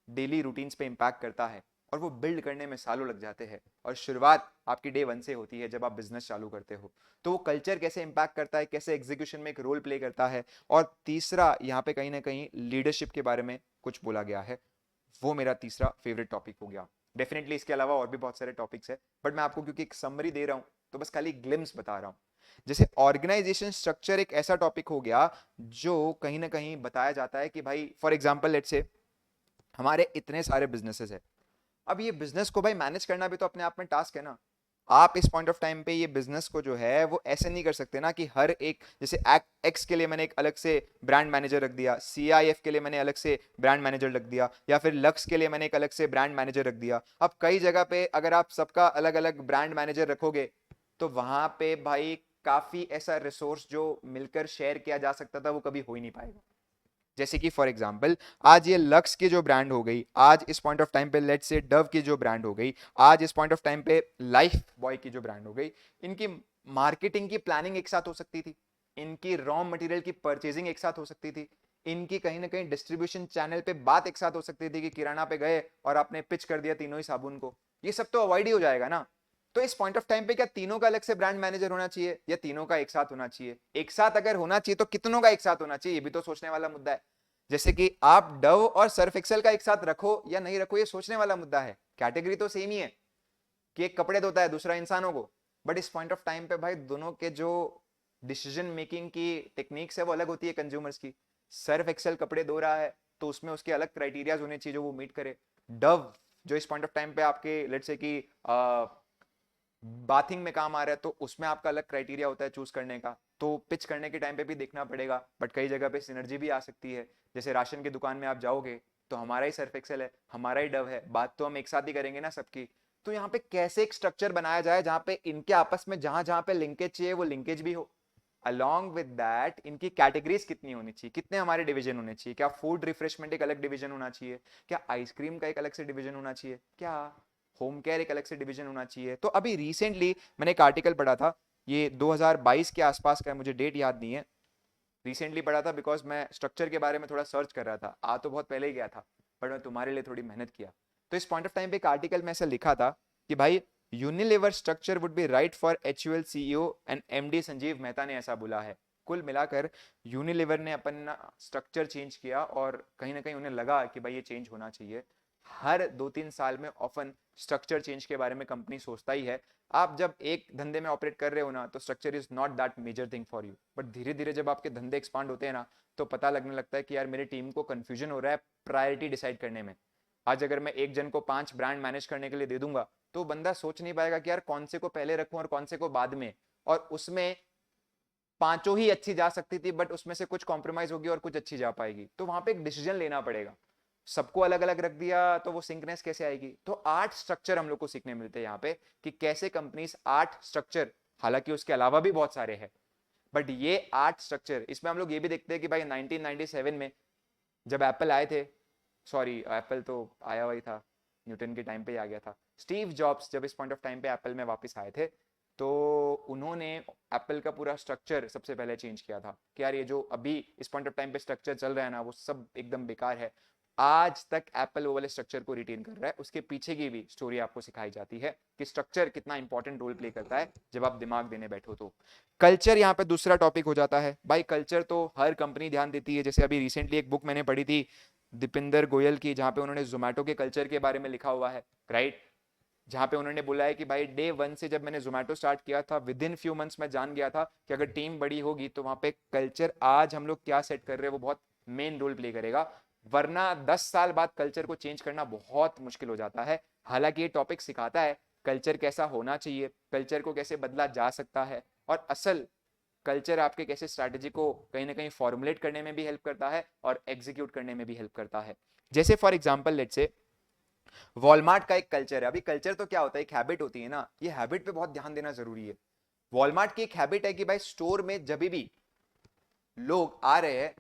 डेली रूटीन्स पे इम्पैक्ट करता है, और वो बिल्ड करने में सालों लग जाते हैं, और शुरुआत आपकी डे 1 से होती है जब आप बिजनेस चालू करते हो। तो वो कल्चर कैसे इम्पैक्ट करता है, कैसे एग्जीक्यूशन में एक रोल प्ले करता है, और तीसरा यहाँ पे कहीं ना कहीं लीडरशिप के बारे में कुछ बोला गया है, वो मेरा तीसरा फेवरेट टॉपिक हो गया। डेफिनेटली इसके अलावा और भी बहुत सारे टॉपिक्स है, बट मैं आपको क्योंकि एक समरी दे रहा हूँ तो बस खाली ग्लिम्स बता रहा हूँ। जैसे ऑर्गेनाइजेशन स्ट्रक्चर एक ऐसा टॉपिक हो गया जो कहीं ना कहीं बताया जाता है कि भाई फॉर एग्जांपल लेट्स से हमारे इतने सारे बिजनेसेस है, अब ये बिजनेस को भाई मैनेज करना भी तो अपने आप में टास्क है ना। आप इस पॉइंट ऑफ टाइम पे ये बिजनेस को जो है वो ऐसे नहीं कर सकते ना कि हर एक, जैसे एक्स के लिए मैंने एक अलग से ब्रांड मैनेजर रख दिया, सीआईएफ के लिए मैंने अलग से ब्रांड मैनेजर रख दिया, या फिर लक्स के लिए मैंने एक अलग से ब्रांड मैनेजर रख दिया। अब कई जगह पे अगर आप सबका अलग अलग ब्रांड मैनेजर रखोगे तो वहां पे भाई काफी ऐसा रिसोर्स जो मिलकर शेयर किया जा सकता था वो कभी हो ही नहीं पाएगा। जैसे कि फॉर एग्जांपल आज ये लक्स की जो ब्रांड हो गई, आज इस पॉइंट ऑफ टाइम पे लेट्स से डव की जो ब्रांड हो गई, आज इस पॉइंट ऑफ टाइम पे लाइफ बॉय की जो ब्रांड हो गई, इनकी मार्केटिंग की प्लानिंग एक साथ हो सकती थी, इनकी रॉ मटेरियल की परचेजिंग एक साथ हो सकती थी, इनकी कहीं ना कहीं डिस्ट्रीब्यूशन चैनल पे बात एक साथ हो सकती थी कि किराना पे गए और आपने पिच कर दिया तीनों ही साबुन को। ये सब तो अवॉइड ही हो जाएगा ना। तो इस पॉइंट ऑफ टाइम पे क्या तीनों का अलग से ब्रांड मैनेजर होना चाहिए या तीनों का एक साथ होना चाहिए? एक साथ अगर होना चाहिए तो कितनों का एक साथ होना चाहिए, ये भी तो सोचने वाला मुद्दा है। जैसे कि आप डव और सर्फ एक्सेल का एक साथ रखो या नहीं रखो, ये सोचने वाला मुद्दा है, कैटेगरी तो सेम ही है। कि एक कपड़े धोता है, दूसरा इंसानों को, बट इस पॉइंट ऑफ टाइम पे भाई दोनों के जो डिसीजन मेकिंग की टेक्निक्स है वो अलग होती है कंज्यूमर्स की। सर्फ एक्सेल कपड़े धो रहा है तो उसमें उसके अलग क्राइटेरियाज होने चाहिए जो वो मीट करे। डव जो इस पॉइंट ऑफ टाइम पे आपके लेट्स से कि बाथिंग में काम आ रहा है तो उसमें आपका अलग क्राइटेरिया होता है चूज करने का, तो पिच करने के टाइम पे भी देखना पड़ेगा। बट कई जगह पे सिनर्जी भी आ सकती है, जैसे राशन की दुकान में आप जाओगे तो हमारा ही सर्फ एक्सेल है, हमारा ही डव है, बात तो हम एक साथ ही करेंगे ना सबकी। तो यहाँ पे कैसे एक स्ट्रक्चर बनाया जाए जहां पे इनके आपस में जहां जहां पे लिंकेज चाहिए वो लिंकेज भी हो, अलॉन्ग विद दैट इनकी कैटेगरीज कितनी होनी चाहिए, कितने हमारे डिवीजन होने चाहिए, क्या फूड रिफ्रेशमेंट एक अलग डिवीजन होना चाहिए, क्या आइसक्रीम का एक अलग से डिवीजन होना चाहिए, क्या होम केयर एक अलग से डिवीजन होना चाहिए। तो अभी रिसेंटली मैंने एक आर्टिकल पढ़ा था, ये 2022 के आसपास का है, मुझे डेट याद नहीं है, रिसेंटली पढ़ा था बिकॉज मैं स्ट्रक्चर के बारे में थोड़ा सर्च कर रहा था, आ तो बहुत पहले ही गया था बट मैं तुम्हारे लिए थोड़ी मेहनत किया। तो इस पॉइंट ऑफ टाइम पे एक आर्टिकल में ऐसा लिखा था कि भाई Unilever structure would be right for HUL CEO and MD Sanjeev Mehta ने ऐसा बोला है। कुल मिलाकर यूनिलीवर ने अपना स्ट्रक्चर चेंज किया और कहीं ना कहीं उन्हें लगा कि भाई ये चेंज होना चाहिए। हर 2-3 साल में ऑफन स्ट्रक्चर चेंज के बारे में कंपनी सोचता ही है। आप जब एक धंधे में ऑपरेट कर रहे हो ना तो structure is not that major thing for you, but धीरे धीरे जब आपके धंधे एक्सपांड होते हैं ना तो पता लगने लगता है कि यार मेरी टीम को कंफ्यूजन हो रहा है प्रायोरिटी डिसाइड करने में। आज अगर मैं एक जन को 5 ब्रांड मैनेज करने के लिए दे दूंगा तो बंदा सोच नहीं पाएगा कि यार कौन से को पहले रखूं और कौन से को बाद में, और उसमें पांचों ही अच्छी जा सकती थी बट उसमें से कुछ कॉम्प्रोमाइज होगी और कुछ अच्छी जा पाएगी, तो वहां पे एक डिसीजन लेना पड़ेगा। सबको अलग अलग रख दिया तो वो सिंकनेस कैसे आएगी। तो 8 स्ट्रक्चर हम लोग को सीखने मिलते हैं यहाँ पे कि कैसे कंपनीज 8 स्ट्रक्चर, हालांकि उसके अलावा भी बहुत सारे हैं बट ये 8 स्ट्रक्चर, इसमें हम लोग ये भी देखते हैं कि भाई 1997 में जब एप्पल आए थे, सॉरी एप्पल तो आया हुआ ही था, न्यूटन के टाइम पे ही आ गया था, स्टीव जॉब्स जब इस पॉइंट ऑफ टाइम पे एप्पल में वापस आए थे तो उन्होंने एप्पल का पूरा स्ट्रक्चर सबसे पहले चेंज किया था कि यार ये जो अभी इस पॉइंट ऑफ टाइम पे स्ट्रक्चर चल रहा है ना वो सब एकदम बेकार है। आज तक एप्पल वो वाले स्ट्रक्चर को रिटेन कर रहा है, उसके पीछे की भी स्टोरी आपको सिखाई जाती है कि स्ट्रक्चर कितना इंपॉर्टेंट रोल प्ले करता है जब आप दिमाग देने बैठो। तो कल्चर यहाँ पे दूसरा टॉपिक हो जाता है। भाई कल्चर तो हर कंपनी ध्यान देती है, जैसे अभी रिसेंटली एक बुक मैंने पढ़ी थी दीपिंदर गोयल की जहां पे उन्होंने जोमेटो के कल्चर के बारे में लिखा हुआ है, राइट, जहां पे उन्होंने बोला है कि भाई डे 1 से जब मैंने जोमेटो स्टार्ट किया था विद इन फ्यू मंथ्स मैं जान गया था कि अगर टीम बड़ी होगी तो वहां पे कल्चर आज हम लोग क्या सेट कर रहे हैं वो बहुत मेन रोल प्ले करेगा, वरना 10 साल बाद कल्चर को चेंज करना बहुत मुश्किल हो जाता है। हालांकि ये टॉपिक सिखाता है कल्चर कैसा होना चाहिए, कल्चर को कैसे बदला जा सकता है, और असल कल्चर आपके कैसे स्ट्रैटेजी को कहीं ना कहीं फॉर्मुलेट करने में भी हेल्प करता है और एग्जीक्यूट करने में भी हेल्प करता है। जैसे for example let's say Walmart का एक कल्चर है। अभी कल्चर तो क्या होता है, एक हैबिट होती है ना, ये हैबिट पे बहुत ध्यान देना जरूरी है। वॉलमार्ट की एक हैबिट है कि भाई स्टोर में जब भी लोग आ रहे हैं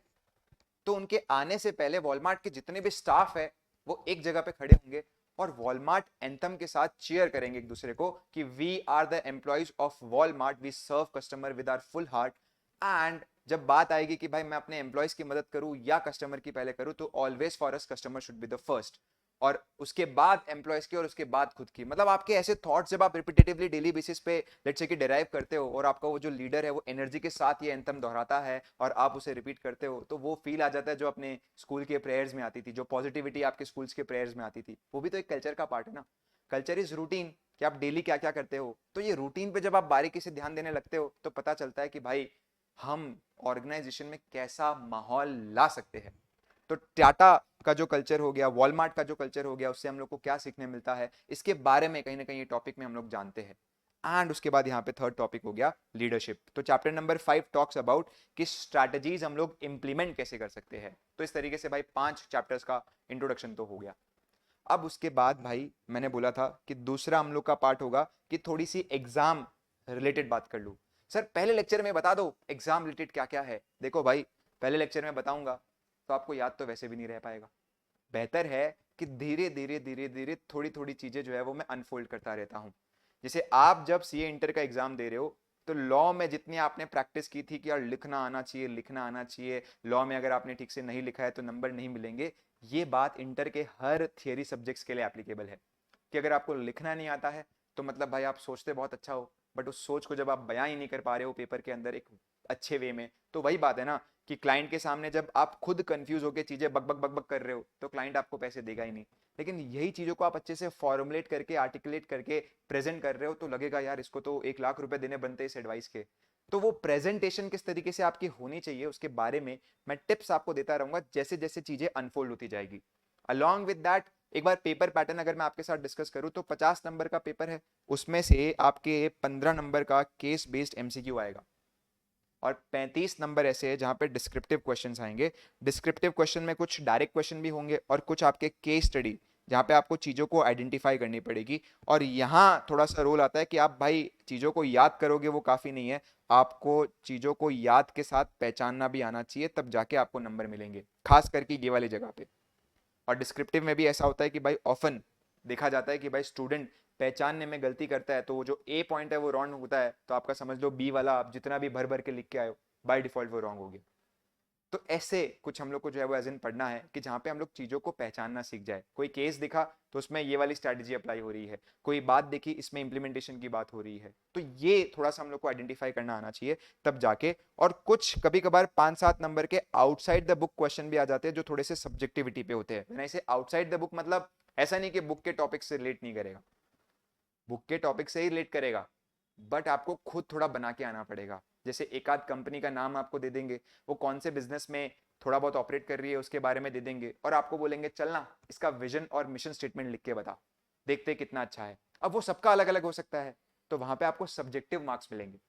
तो उनके आने से पहले वॉलमार्ट के जितने भी स्टाफ है वो एक जगह पे खड़े होंगे और वॉलमार्ट एंथम के साथ चीयर करेंगे एक दूसरे को कि we are the employees of Walmart, we serve customer with our full heart. And जब बात आएगी कि भाई मैं अपने एम्प्लॉइज की मदद करूं या कस्टमर की पहले करूं तो always for us customer should be the first, और उसके बाद एम्प्लॉयज की और उसके बाद खुद की। मतलब आपके ऐसे थॉट्स जब आप रिपीटेटिवली डेली बेसिस पे लेट्स से कि डिराइव करते हो और आपका वो जो लीडर है वो एनर्जी के साथ ये एंथम दोहराता है और आप उसे रिपीट करते हो तो वो फील आ जाता है जो अपने स्कूल के प्रेयर्स में आती थी, जो पॉजिटिविटी आपके स्कूल्स के प्रेयर्स में आती थी, वो भी तो एक कल्चर का पार्ट है ना। कल्चर इज रूटीन कि आप डेली क्या क्या करते हो, तो ये रूटीन पे जब आप बारीकी से ध्यान देने लगते हो तो पता चलता है कि भाई हम ऑर्गेनाइजेशन में कैसा माहौल ला सकते हैं। तो टाटा का जो कल्चर हो गया, वॉलमार्ट का जो कल्चर हो गया, उससे हम लोग को क्या सीखने मिलता है इसके बारे में कहीं ना कहीं ये टॉपिक में हम लोग जानते हैं। एंड उसके बाद यहाँ पे थर्ड टॉपिक हो गया लीडरशिप। तो चैप्टर नंबर 5 टॉक्स अबाउट कि स्ट्रैटेजीज हम लोग इंप्लीमेंट कैसे कर सकते हैं। तो इस तरीके से भाई 5 चैप्टर्स का इंट्रोडक्शन तो हो गया। अब उसके बाद भाई मैंने बोला था कि दूसरा हम लोग का पार्ट होगा कि थोड़ी सी एग्जाम रिलेटेड बात कर लूं। सर पहले लेक्चर में बता दो एग्जाम रिलेटेड क्या क्या है। देखो भाई पहले लेक्चर में बताऊंगा तो आपको याद तो वैसे भी नहीं रह पाएगा, बेहतर है कि धीरे धीरे धीरे धीरे थोड़ी थोड़ी चीजें जो है वो मैं अनफोल्ड करता रहता हूँ। जैसे आप जब सीए इंटर का एग्जाम दे रहे हो तो लॉ में जितनी आपने प्रैक्टिस की थी कि यार लिखना आना चाहिए, लिखना आना चाहिए, लॉ में अगर आपने ठीक से नहीं लिखा है तो नंबर नहीं मिलेंगे, ये बात इंटर के हर थियरी सब्जेक्ट्स के लिए एप्लीकेबल है कि अगर आपको लिखना नहीं आता है तो मतलब भाई आप सोचते बहुत अच्छा हो बट उस सोच को जब आप बयां ही नहीं कर पा रहे हो पेपर के अंदर एक अच्छे वे में, तो वही बात है ना कि क्लाइंट के सामने जब आप खुद कंफ्यूज होकर चीजें बक बक बक बक कर रहे हो तो क्लाइंट आपको पैसे देगा ही नहीं। लेकिन यही चीजों को आप अच्छे से फॉर्मुलेट करके आर्टिकुलेट करके प्रेजेंट कर रहे हो तो लगेगा यार इसको तो 1 लाख रुपए देने बनते इस एडवाइस के। तो वो प्रेजेंटेशन किस तरीके से आपकी होनी चाहिए उसके बारे में मैं टिप्स आपको देता रहूंगा जैसे जैसे चीजें अनफोल्ड होती जाएगी। अलॉन्ग विद दैट एक बार पेपर पैटर्न अगर मैं आपके साथ डिस्कस करूं तो 50 नंबर का पेपर है, उसमें से आपके 15 नंबर का केस बेस्ड एमसीक्यू आएगा और 35 नंबर ऐसे हैं जहां पे डिस्क्रिप्टिव क्वेश्चंस आएंगे। डिस्क्रिप्टिव क्वेश्चन में कुछ डायरेक्ट क्वेश्चन भी होंगे और कुछ आपके केस स्टडी जहां पे आपको चीजों को आइडेंटिफाई करनी पड़ेगी। और यहाँ थोड़ा सा रोल आता है कि आप भाई चीजों को याद करोगे वो काफी नहीं है, आपको चीजों को याद के साथ पहचानना भी आना चाहिए, तब जाके आपको नंबर मिलेंगे, खास करके ये वाली जगह पे। और डिस्क्रिप्टिव में भी ऐसा होता है कि भाई ऑफन देखा जाता है कि भाई स्टूडेंट पहचानने में गलती करता है तो वो जो ए पॉइंट है वो रॉन्ग होता है, तो आपका समझ लो बी वाला आप जितना भी भर भर के लिख के आए हो बाय डिफॉल्ट वो रॉन्ग हो गया। तो ऐसे कुछ हम लोग को जो है वो एज इन पढ़ना है कि जहाँ पे हम लोग चीजों को पहचानना सीख जाए। कोई केस दिखा तो उसमें ये वाली स्ट्रैटेजी अप्लाई हो रही है, कोई बात देखी इसमें इंप्लीमेंटेशन की बात हो रही है, तो ये थोड़ा सा हम लोग को आइडेंटिफाई करना आना चाहिए तब जाके। और कुछ कभी कभार 5-7 नंबर के आउटसाइड द बुक क्वेश्चन भी आ जाते हैं जो थोड़े से सब्जेक्टिविटी पे होते हैं। ऐसे आउटसाइड द बुक मतलब ऐसा नहीं कि बुक के टॉपिक से रिलेट नहीं करेगा, बुक के टॉपिक से ही रिलेट करेगा, बट आपको खुद थोड़ा बना के आना पड़ेगा। जैसे एक आध कंपनी का नाम आपको दे देंगे, वो कौन से बिजनेस में थोड़ा बहुत ऑपरेट कर रही है उसके बारे में दे देंगे और आपको बोलेंगे चलना इसका विजन और मिशन स्टेटमेंट लिख के बता, देखते कितना अच्छा है। अब वो सबका अलग अलग हो सकता है, तो वहां पे आपको सब्जेक्टिव मार्क्स मिलेंगे।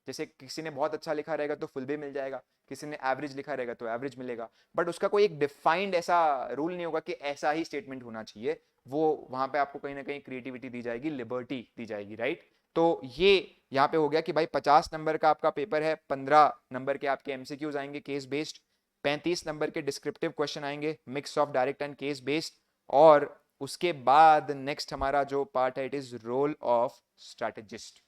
जैसे किसी ने बहुत अच्छा लिखा रहेगा तो फुल भी मिल जाएगा, किसी ने एवरेज लिखा रहेगा तो एवरेज मिलेगा, बट उसका कोई एक डिफाइंड ऐसा रूल नहीं होगा कि ऐसा ही स्टेटमेंट होना चाहिए। वो वहां पे आपको कहीं ना कहीं क्रिएटिविटी दी जाएगी, लिबर्टी दी जाएगी, राइट। तो ये यहाँ पे हो गया कि भाई 50 नंबर का आपका पेपर है, 15 नंबर के आपके एमसीक्यूज आएंगे केस बेस्ड, 35 नंबर के डिस्क्रिप्टिव क्वेश्चन आएंगे mix of direct and case based. और उसके बाद नेक्स्ट हमारा जो पार्ट है it is role of strategist.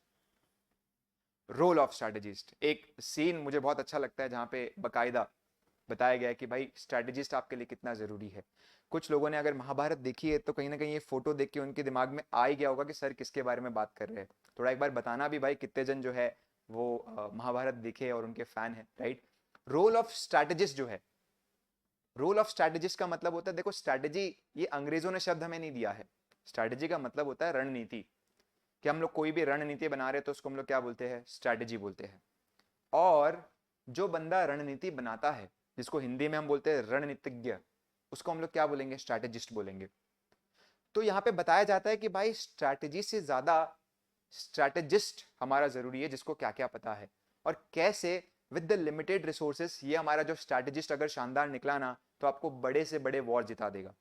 Role of strategist एक सीन मुझे बहुत अच्छा लगता है जहां पे बकायदा बताया गया है कि भाई स्ट्रैटेजिस्ट आपके लिए कितना जरूरी है। कुछ लोगों ने अगर महाभारत देखी है तो कहीं ना कहीं ये फोटो देख के उनके दिमाग में आ ही गया होगा कि सर किसके बारे में बात कर रहे हैं। थोड़ा एक बार बताना भी भाई कितने जन जो है वो महाभारत देखे और उनके फैन है, राइट। रोल ऑफ स्ट्रैटेजिस्ट जो है, रोल ऑफ स्ट्रैटेजिस्ट का मतलब होता है, देखो स्ट्रैटेजी ये अंग्रेजों ने शब्द हमें नहीं दिया है। स्ट्रैटेजी का मतलब होता है रणनीति, कि हम लोग कोई भी रणनीति बना रहे हैं तो उसको हम लोग क्या बोलते हैं, स्ट्रैटेजी बोलते हैं। और जो बंदा रणनीति बनाता है जिसको हिंदी में हम बोलते हैं रणनीतिज्ञ, उसको हम लोग क्या बोलेंगे, स्ट्रैटेजिस्ट बोलेंगे। तो यहाँ पे बताया जाता है कि भाई स्ट्रैटेजी से ज्यादा स्ट्रैटेजिस्ट हमारा जरूरी है जिसको क्या क्या पता है और कैसे विद द लिमिटेड रिसोर्सेस ये हमारा जो स्ट्रैटेजिस्ट अगर शानदार निकला ना तो आपको बड़े से बड़े वॉर जिता देगा।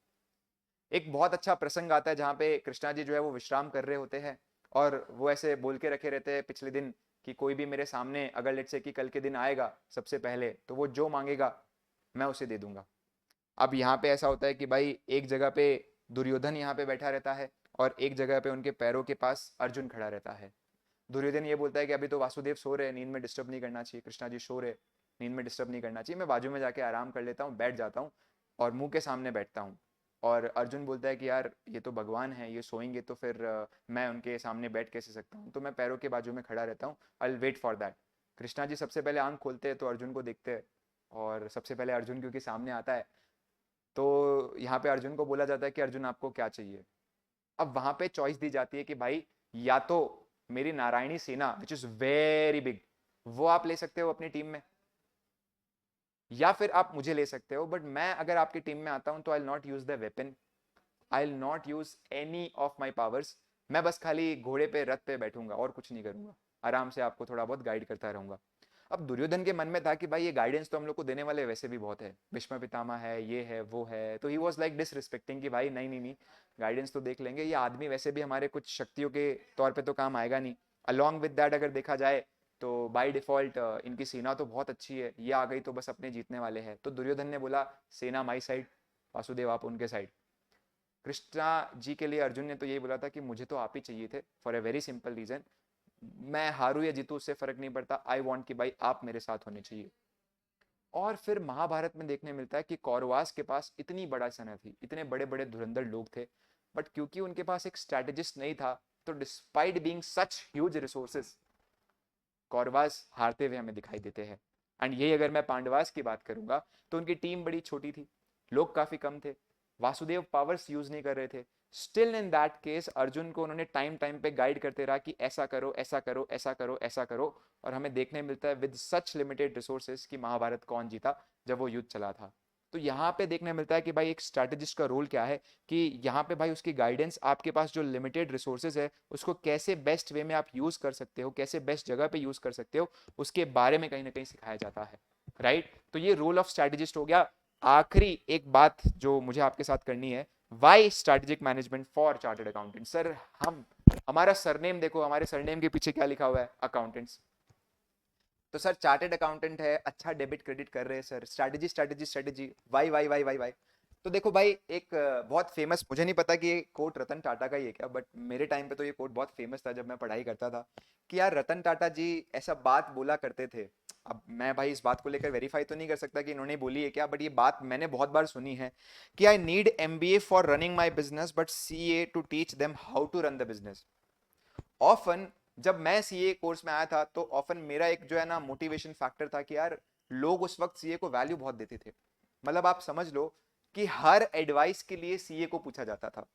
एक बहुत अच्छा प्रसंग आता है जहाँ पे कृष्णा जी जो है वो विश्राम कर रहे होते हैं और वो ऐसे बोल के रखे रहते हैं पिछले दिन कि कोई भी मेरे सामने अगर लेट से कि कल के दिन आएगा सबसे पहले तो वो जो मांगेगा मैं उसे दे दूंगा। अब यहाँ पे ऐसा होता है कि भाई एक जगह पे दुर्योधन यहाँ पे बैठा रहता है और एक जगह पे उनके पैरों के पास अर्जुन खड़ा रहता है। दुर्योधन ये बोलता है कि अभी तो वासुदेव सो रहे हैं, नींद में डिस्टर्ब नहीं करना चाहिए, कृष्णा जी सो रहे, नींद में डिस्टर्ब नहीं करना चाहिए, मैं बाजू में जाके आराम कर लेता हूँ, बैठ जाता हूँ और मुंह के सामने बैठता हूँ। और अर्जुन बोलता है कि यार ये तो भगवान है, ये सोएंगे तो फिर मैं उनके सामने बैठ कैसे सकता हूँ, तो मैं पैरों के बाजू में खड़ा रहता हूँ, I will wait for that. Krishna ji सबसे पहले आंख खोलते हैं तो अर्जुन को देखते हैं और सबसे पहले अर्जुन क्योंकि सामने आता है तो यहाँ पे अर्जुन को बोला जाता है कि अर्जुन आपको क्या चाहिए। अब वहां पे चॉइस दी जाती है कि भाई या तो मेरी नारायणी सेना विच इज वेरी बिग वो आप ले सकते हो अपनी टीम में, या फिर आप मुझे ले सकते हो, बट मैं अगर आपकी टीम में आता हूं तो I will not use the weapon, I will not use any of my powers, मैं बस खाली घोड़े पे रथ पे बैठूंगा और कुछ नहीं करूंगा, आराम से आपको थोड़ा बहुत गाइड करता रहूंगा। अब दुर्योधन के मन में था कि भाई ये गाइडेंस तो हम लोग को देने वाले वैसे भी बहुत है, भीष्म पितामह है, ये है वो है, तो ही वाज लाइक डिसरिस्पेक्टिंग कि भाई नहीं नहीं नहीं, गाइडेंस तो देख लेंगे, ये आदमी वैसे भी हमारे कुछ शक्तियों के तौर पे तो काम आएगा नहीं। अलॉन्ग विद दैट अगर देखा जाए तो बाय डिफॉल्ट इनकी सेना तो बहुत अच्छी है, ये आ गई तो बस अपने जीतने वाले हैं। तो दुर्योधन ने बोला सेना माई साइड, वासुदेव आप उनके साइड। कृष्णा जी के लिए अर्जुन ने तो यही बोला था कि मुझे तो आप ही चाहिए थे for a very simple reason, मैं हारू या जीतू उससे फर्क नहीं पड़ता, आई वॉन्ट कि भाई आप मेरे साथ होने चाहिए। और फिर महाभारत में देखने मिलता है कि कौरवास के पास इतनी बड़ा सेना थी, इतने बड़े बड़े धुरंधर लोग थे, बट क्योंकि उनके पास एक स्ट्रैटेजिस्ट नहीं था तो despite being such huge resources Kauravas हारते हुए हमें दिखाई देते हैं। एंड यही अगर मैं पांडवास की बात करूंगा तो उनकी टीम बड़ी छोटी थी, लोग काफी कम थे, वासुदेव पावर्स यूज नहीं कर रहे थे। Still in that case Arjun को उन्होंने टाइम टाइम पे गाइड करते रहा कि ऐसा करो ऐसा करो ऐसा करो ऐसा करो, और हमें देखने मिलता है विद सच लिमिटेड रिसोर्सेज कि महाभारत कौन जीता जब वो युद्ध चला था। तो यहाँ पे देखने मिलता है कि भाई एक स्ट्रैटेजिस्ट का रोल क्या है, कि यहाँ पे भाई उसकी गाइडेंस, आपके पास जो लिमिटेड रिसोर्सेज है उसको कैसे बेस्ट वे में आप यूज कर सकते हो, कैसे बेस्ट जगह पे यूज कर सकते हो, उसके बारे में कहीं ना कहीं सिखाया जाता है, राइट। तो ये रोल ऑफ स्ट्रैटेजिस्ट हो गया। आखिरी एक बात जो मुझे आपके साथ करनी है, why strategic management for chartered accountant. Sir हम, हमारा सरनेम देखो, हमारे सरनेम के पीछे क्या लिखा हुआ है, अकाउंटेंट्स। तो सर चार्टेड अकाउंटेंट है, अच्छा डेबिट क्रेडिट कर रहे हैं sir, strategy strategy strategy, why why why why why. तो देखो भाई एक बहुत फेमस, मुझे नहीं पता कि ये कोट रतन टाटा का ही है क्या, बट मेरे टाइम पे तो ये कोट बहुत फेमस था जब मैं पढ़ाई करता था, कि यार रतन टाटा जी ऐसा बात बोला करते थे। अब मैं भाई इस बात को लेकर वेरीफाई तो नहीं कर सकता कि इन्होंने बोली है क्या, बट ये बात मैंने बहुत बार सुनी है कि I need MBA for running my business but CA to teach them how to run the business. Often जब मैं सीए कोर्स में आया था तो ऑफन मेरा एक जो है ना मोटिवेशन फैक्टर था कि यार लोग उस वक्त सीए को वैल्यू बहुत देते थे। मतलब आप समझ लो कि हर एडवाइस के लिए सीए को पूछा जाता था।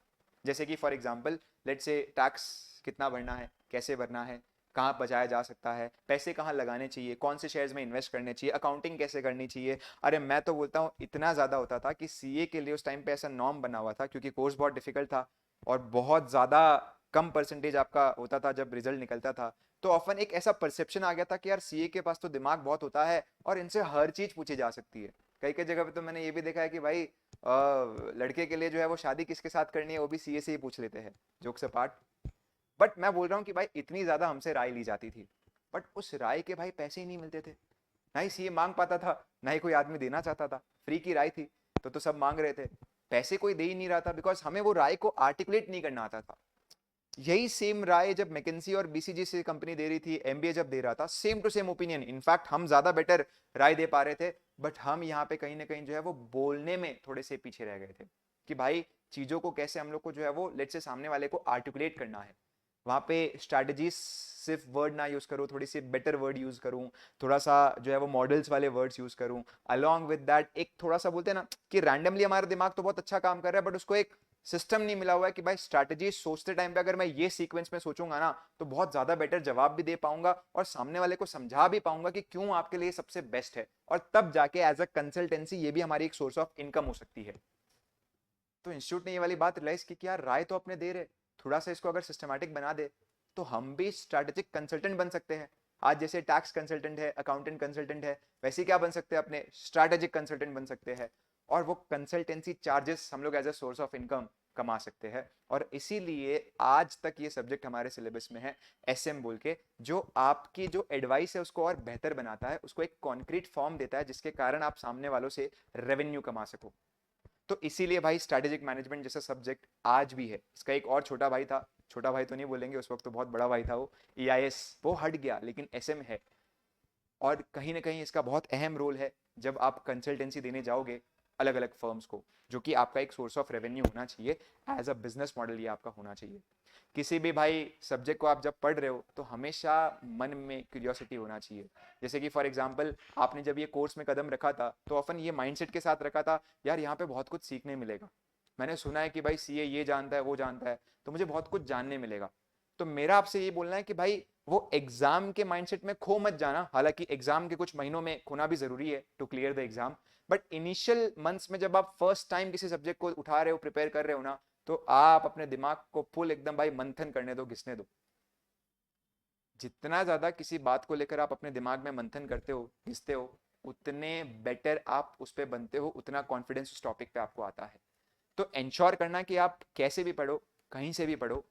जैसे कि फॉर एग्जांपल लेट से टैक्स कितना भरना है, कैसे भरना है, कहाँ बचाया जा सकता है, पैसे कहाँ लगाने चाहिए, कौन से शेयर्स में इन्वेस्ट करने चाहिए, अकाउंटिंग कैसे करनी चाहिए। अरे मैं तो बोलता हूँ इतना ज़्यादा होता था कि सीए के लिए उस टाइम पे ऐसा नॉर्म बना हुआ था, क्योंकि कोर्स बहुत डिफिकल्ट था और बहुत ज़्यादा कम परसेंटेज आपका होता था जब रिजल्ट निकलता था। तो ऑफन एक ऐसा परसेप्शन आ गया था कि यार सीए के पास तो दिमाग बहुत होता है और इनसे हर चीज पूछी जा सकती है। कई कई जगह पे तो मैंने ये भी देखा है कि भाई लड़के के लिए जो है वो शादी किसके साथ करनी है वो भी सीए से ही पूछ लेते हैं, जोक्स अपार्ट। बट मैं बोल रहा हूँ कि भाई इतनी ज्यादा हमसे राय ली जाती थी, बट उस राय के भाई पैसे ही नहीं मिलते थे, ना ही सीए मांग पाता था, ना ही कोई आदमी देना चाहता था। फ्री की राय थी तो सब मांग रहे थे, पैसे कोई दे ही नहीं रहा था, बिकॉज हमें वो राय को आर्टिकुलेट नहीं करना आता था। यही सेम राय जब मैकेंसी और बीसीजी से कंपनी दे रही थी, एमबीए जब दे रहा था, same to same opinion, in fact हम ज्यादा बेटर राय दे पा रहे थे। बट हम यहाँ पे कहीं ना कहीं जो है वो बोलने में थोड़े से पीछे रह गए थे कि भाई चीजों को कैसे हम लोग को जो है वो लेट से सामने वाले को आर्टिकुलेट करना है। वहां पे स्ट्रैटेजी सिर्फ वर्ड ना यूज करूँ, थोड़ी सी बेटर वर्ड यूज करूँ, थोड़ा सा जो है वो मॉडल्स वाले वर्ड्स यूज करूँ, अलॉन्ग विद दैट एक थोड़ा सा बोलते हैं ना कि रैंडमली हमारा दिमाग तो बहुत अच्छा काम कर रहा है बट उसको एक सिस्टम नहीं मिला हुआ है कि भाई स्ट्रैटेजी सोचते टाइम पे अगर मैं ये सीक्वेंस में सोचूंगा ना तो बहुत ज्यादा बेटर जवाब भी दे पाऊंगा और सामने वाले को समझा भी पाऊंगा कि क्यों आपके लिए सबसे बेस्ट है, और तब जाके एज अ कंसल्टेंसी ये भी हमारी एक सोर्स ऑफ इनकम हो सकती है। तो इंस्टीट्यूट ने ये वाली बात रियलाइज की कि यार राय तो अपने दे रहे, थोड़ा सा इसको अगर सिस्टमैटिक बना दे तो हम भी स्ट्रैटेजिक कंसल्टेंट बन सकते हैं। आज जैसे टैक्स कंसल्टेंट है, अकाउंटेंट कंसल्टेंट है, वैसे ही क्या बन सकते हैं, अपने स्ट्रैटेजिक कंसल्टेंट बन सकते हैं। और वो कंसल्टेंसी चार्जेस हम लोग as a source of income कमा सकते हैं। और इसीलिए आज तक ये सब्जेक्ट हमारे सिलेबस में है, एसएम बोल के, जो आपकी जो एडवाइस है उसको और बेहतर बनाता है, उसको एक कॉन्क्रीट फॉर्म देता है जिसके कारण आप सामने वालों से रेवेन्यू कमा सको। तो इसीलिए भाई स्ट्रैटेजिक मैनेजमेंट जैसा सब्जेक्ट आज भी है। इसका एक और छोटा भाई था, छोटा भाई तो नहीं बोलेंगे, उस वक्त तो बहुत बड़ा भाई था वो, ईआईएस, वो हट गया लेकिन एसएम है। और कहीं ना कहीं इसका बहुत अहम रोल है जब आप कंसल्टेंसी देने जाओगे अलग अलग फर्म्स को, जो कि आपका एक सोर्स ऑफ रेवेन्यू होना चाहिए, एज अ बिजनेस मॉडल ये आपका होना चाहिए। किसी भी भाई सब्जेक्ट को आप जब पढ़ रहे हो तो हमेशा मन में क्यूरियोसिटी होना चाहिए। जैसे कि फॉर एग्जांपल आपने जब ये कोर्स में कदम रखा था तो ऑफन ये माइंडसेट के साथ रखा था, यार यहाँ पे बहुत कुछ सीखने मिलेगा, मैंने सुना है कि भाई सीए ये जानता है वो जानता है, तो मुझे बहुत कुछ जानने मिलेगा। तो मेरा आपसे ये बोलना है कि भाई वो एग्जाम के माइंडसेट में खो मत जाना, हालांकि एग्जाम के कुछ महीनों में खोना भी जरूरी है to clear the exam. But initial months में जब आप फर्स्ट टाइम किसी सब्जेक्ट को उठा रहे हो, प्रिपेयर कर रहे हो ना, तो आप अपने दिमाग को फुल एकदम भाई मंथन करने दो, घिसने दो। जितना ज्यादा किसी बात को लेकर आप अपने दिमाग में मंथन करते हो, घिसते हो, उतने बेटर आप उस पर बनते हो, उतना कॉन्फिडेंस उस टॉपिक पे आपको आता है। तो इंश्योर करना कि आप कैसे भी पढ़ो, कहीं से भी पढ़ो,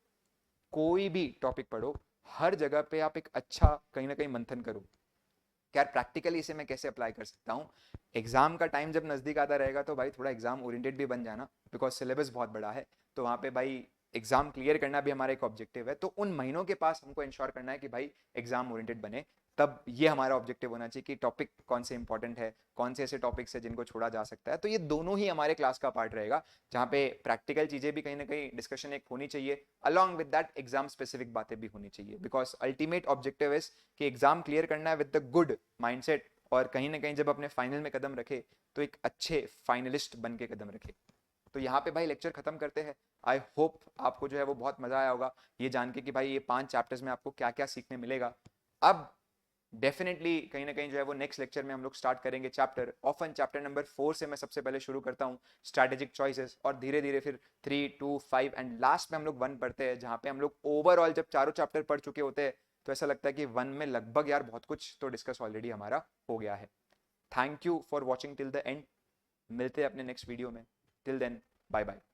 कोई भी टॉपिक पढ़ो, हर जगह पे आप एक अच्छा कहीं ना कहीं मंथन करो, यार प्रैक्टिकली इसे मैं कैसे अप्लाई कर सकता हूँ। एग्जाम का टाइम जब नजदीक आता रहेगा तो भाई थोड़ा एग्जाम ओरिएंटेड भी बन जाना, बिकॉज सिलेबस बहुत बड़ा है। तो वहाँ पे भाई एग्जाम क्लियर करना भी हमारा एक ऑब्जेक्टिव है, तो उन महीनों के पास हमको इंश्योर करना है कि भाई एग्जाम ओरिएंटेड बने। तब ये हमारा ऑब्जेक्टिव होना चाहिए कि टॉपिक कौन से इंपॉर्टेंट है, कौन से ऐसे टॉपिक्स है जिनको छोड़ा जा सकता है। तो ये दोनों ही हमारे क्लास का पार्ट रहेगा, जहाँ पे प्रैक्टिकल चीजें भी कहीं ना कहीं डिस्कशन एक होनी चाहिए, along with that exam specific बातें भी होनी चाहिए, बिकॉज अल्टीमेट ऑब्जेक्टिव इज कि एग्जाम क्लियर करना है विद द गुड माइंडसेट, और कहीं ना कहीं जब अपने फाइनल में कदम रखे तो एक अच्छे फाइनलिस्ट बन के कदम रखे। तो यहाँ पे भाई लेक्चर खत्म करते हैं। आई होप आपको जो है वो बहुत मजा आया होगा ये जान के कि भाई ये 5 चैप्टर्स में आपको क्या क्या सीखने मिलेगा। अब डेफिनेटली कहीं ना कहीं जो है वो नेक्स्ट लेक्चर में हम लोग स्टार्ट करेंगे चैप्टर ऑफन, चैप्टर नंबर 4 से मैं सबसे पहले शुरू करता हूँ, स्ट्रैटेजिक चॉइसेस, और धीरे धीरे फिर 3, 2, 5 एंड लास्ट में हम लोग 1 पढ़ते हैं, जहाँ पे हम लोग ओवरऑल जब चारों चैप्टर पढ़ चुके होते हैं तो ऐसा लगता है कि 1 में लगभग यार बहुत कुछ तो डिस्कस ऑलरेडी हमारा हो गया है। Thank you for watching till the end. मिलते हैं अपने नेक्स्ट वीडियो में। Till then bye bye.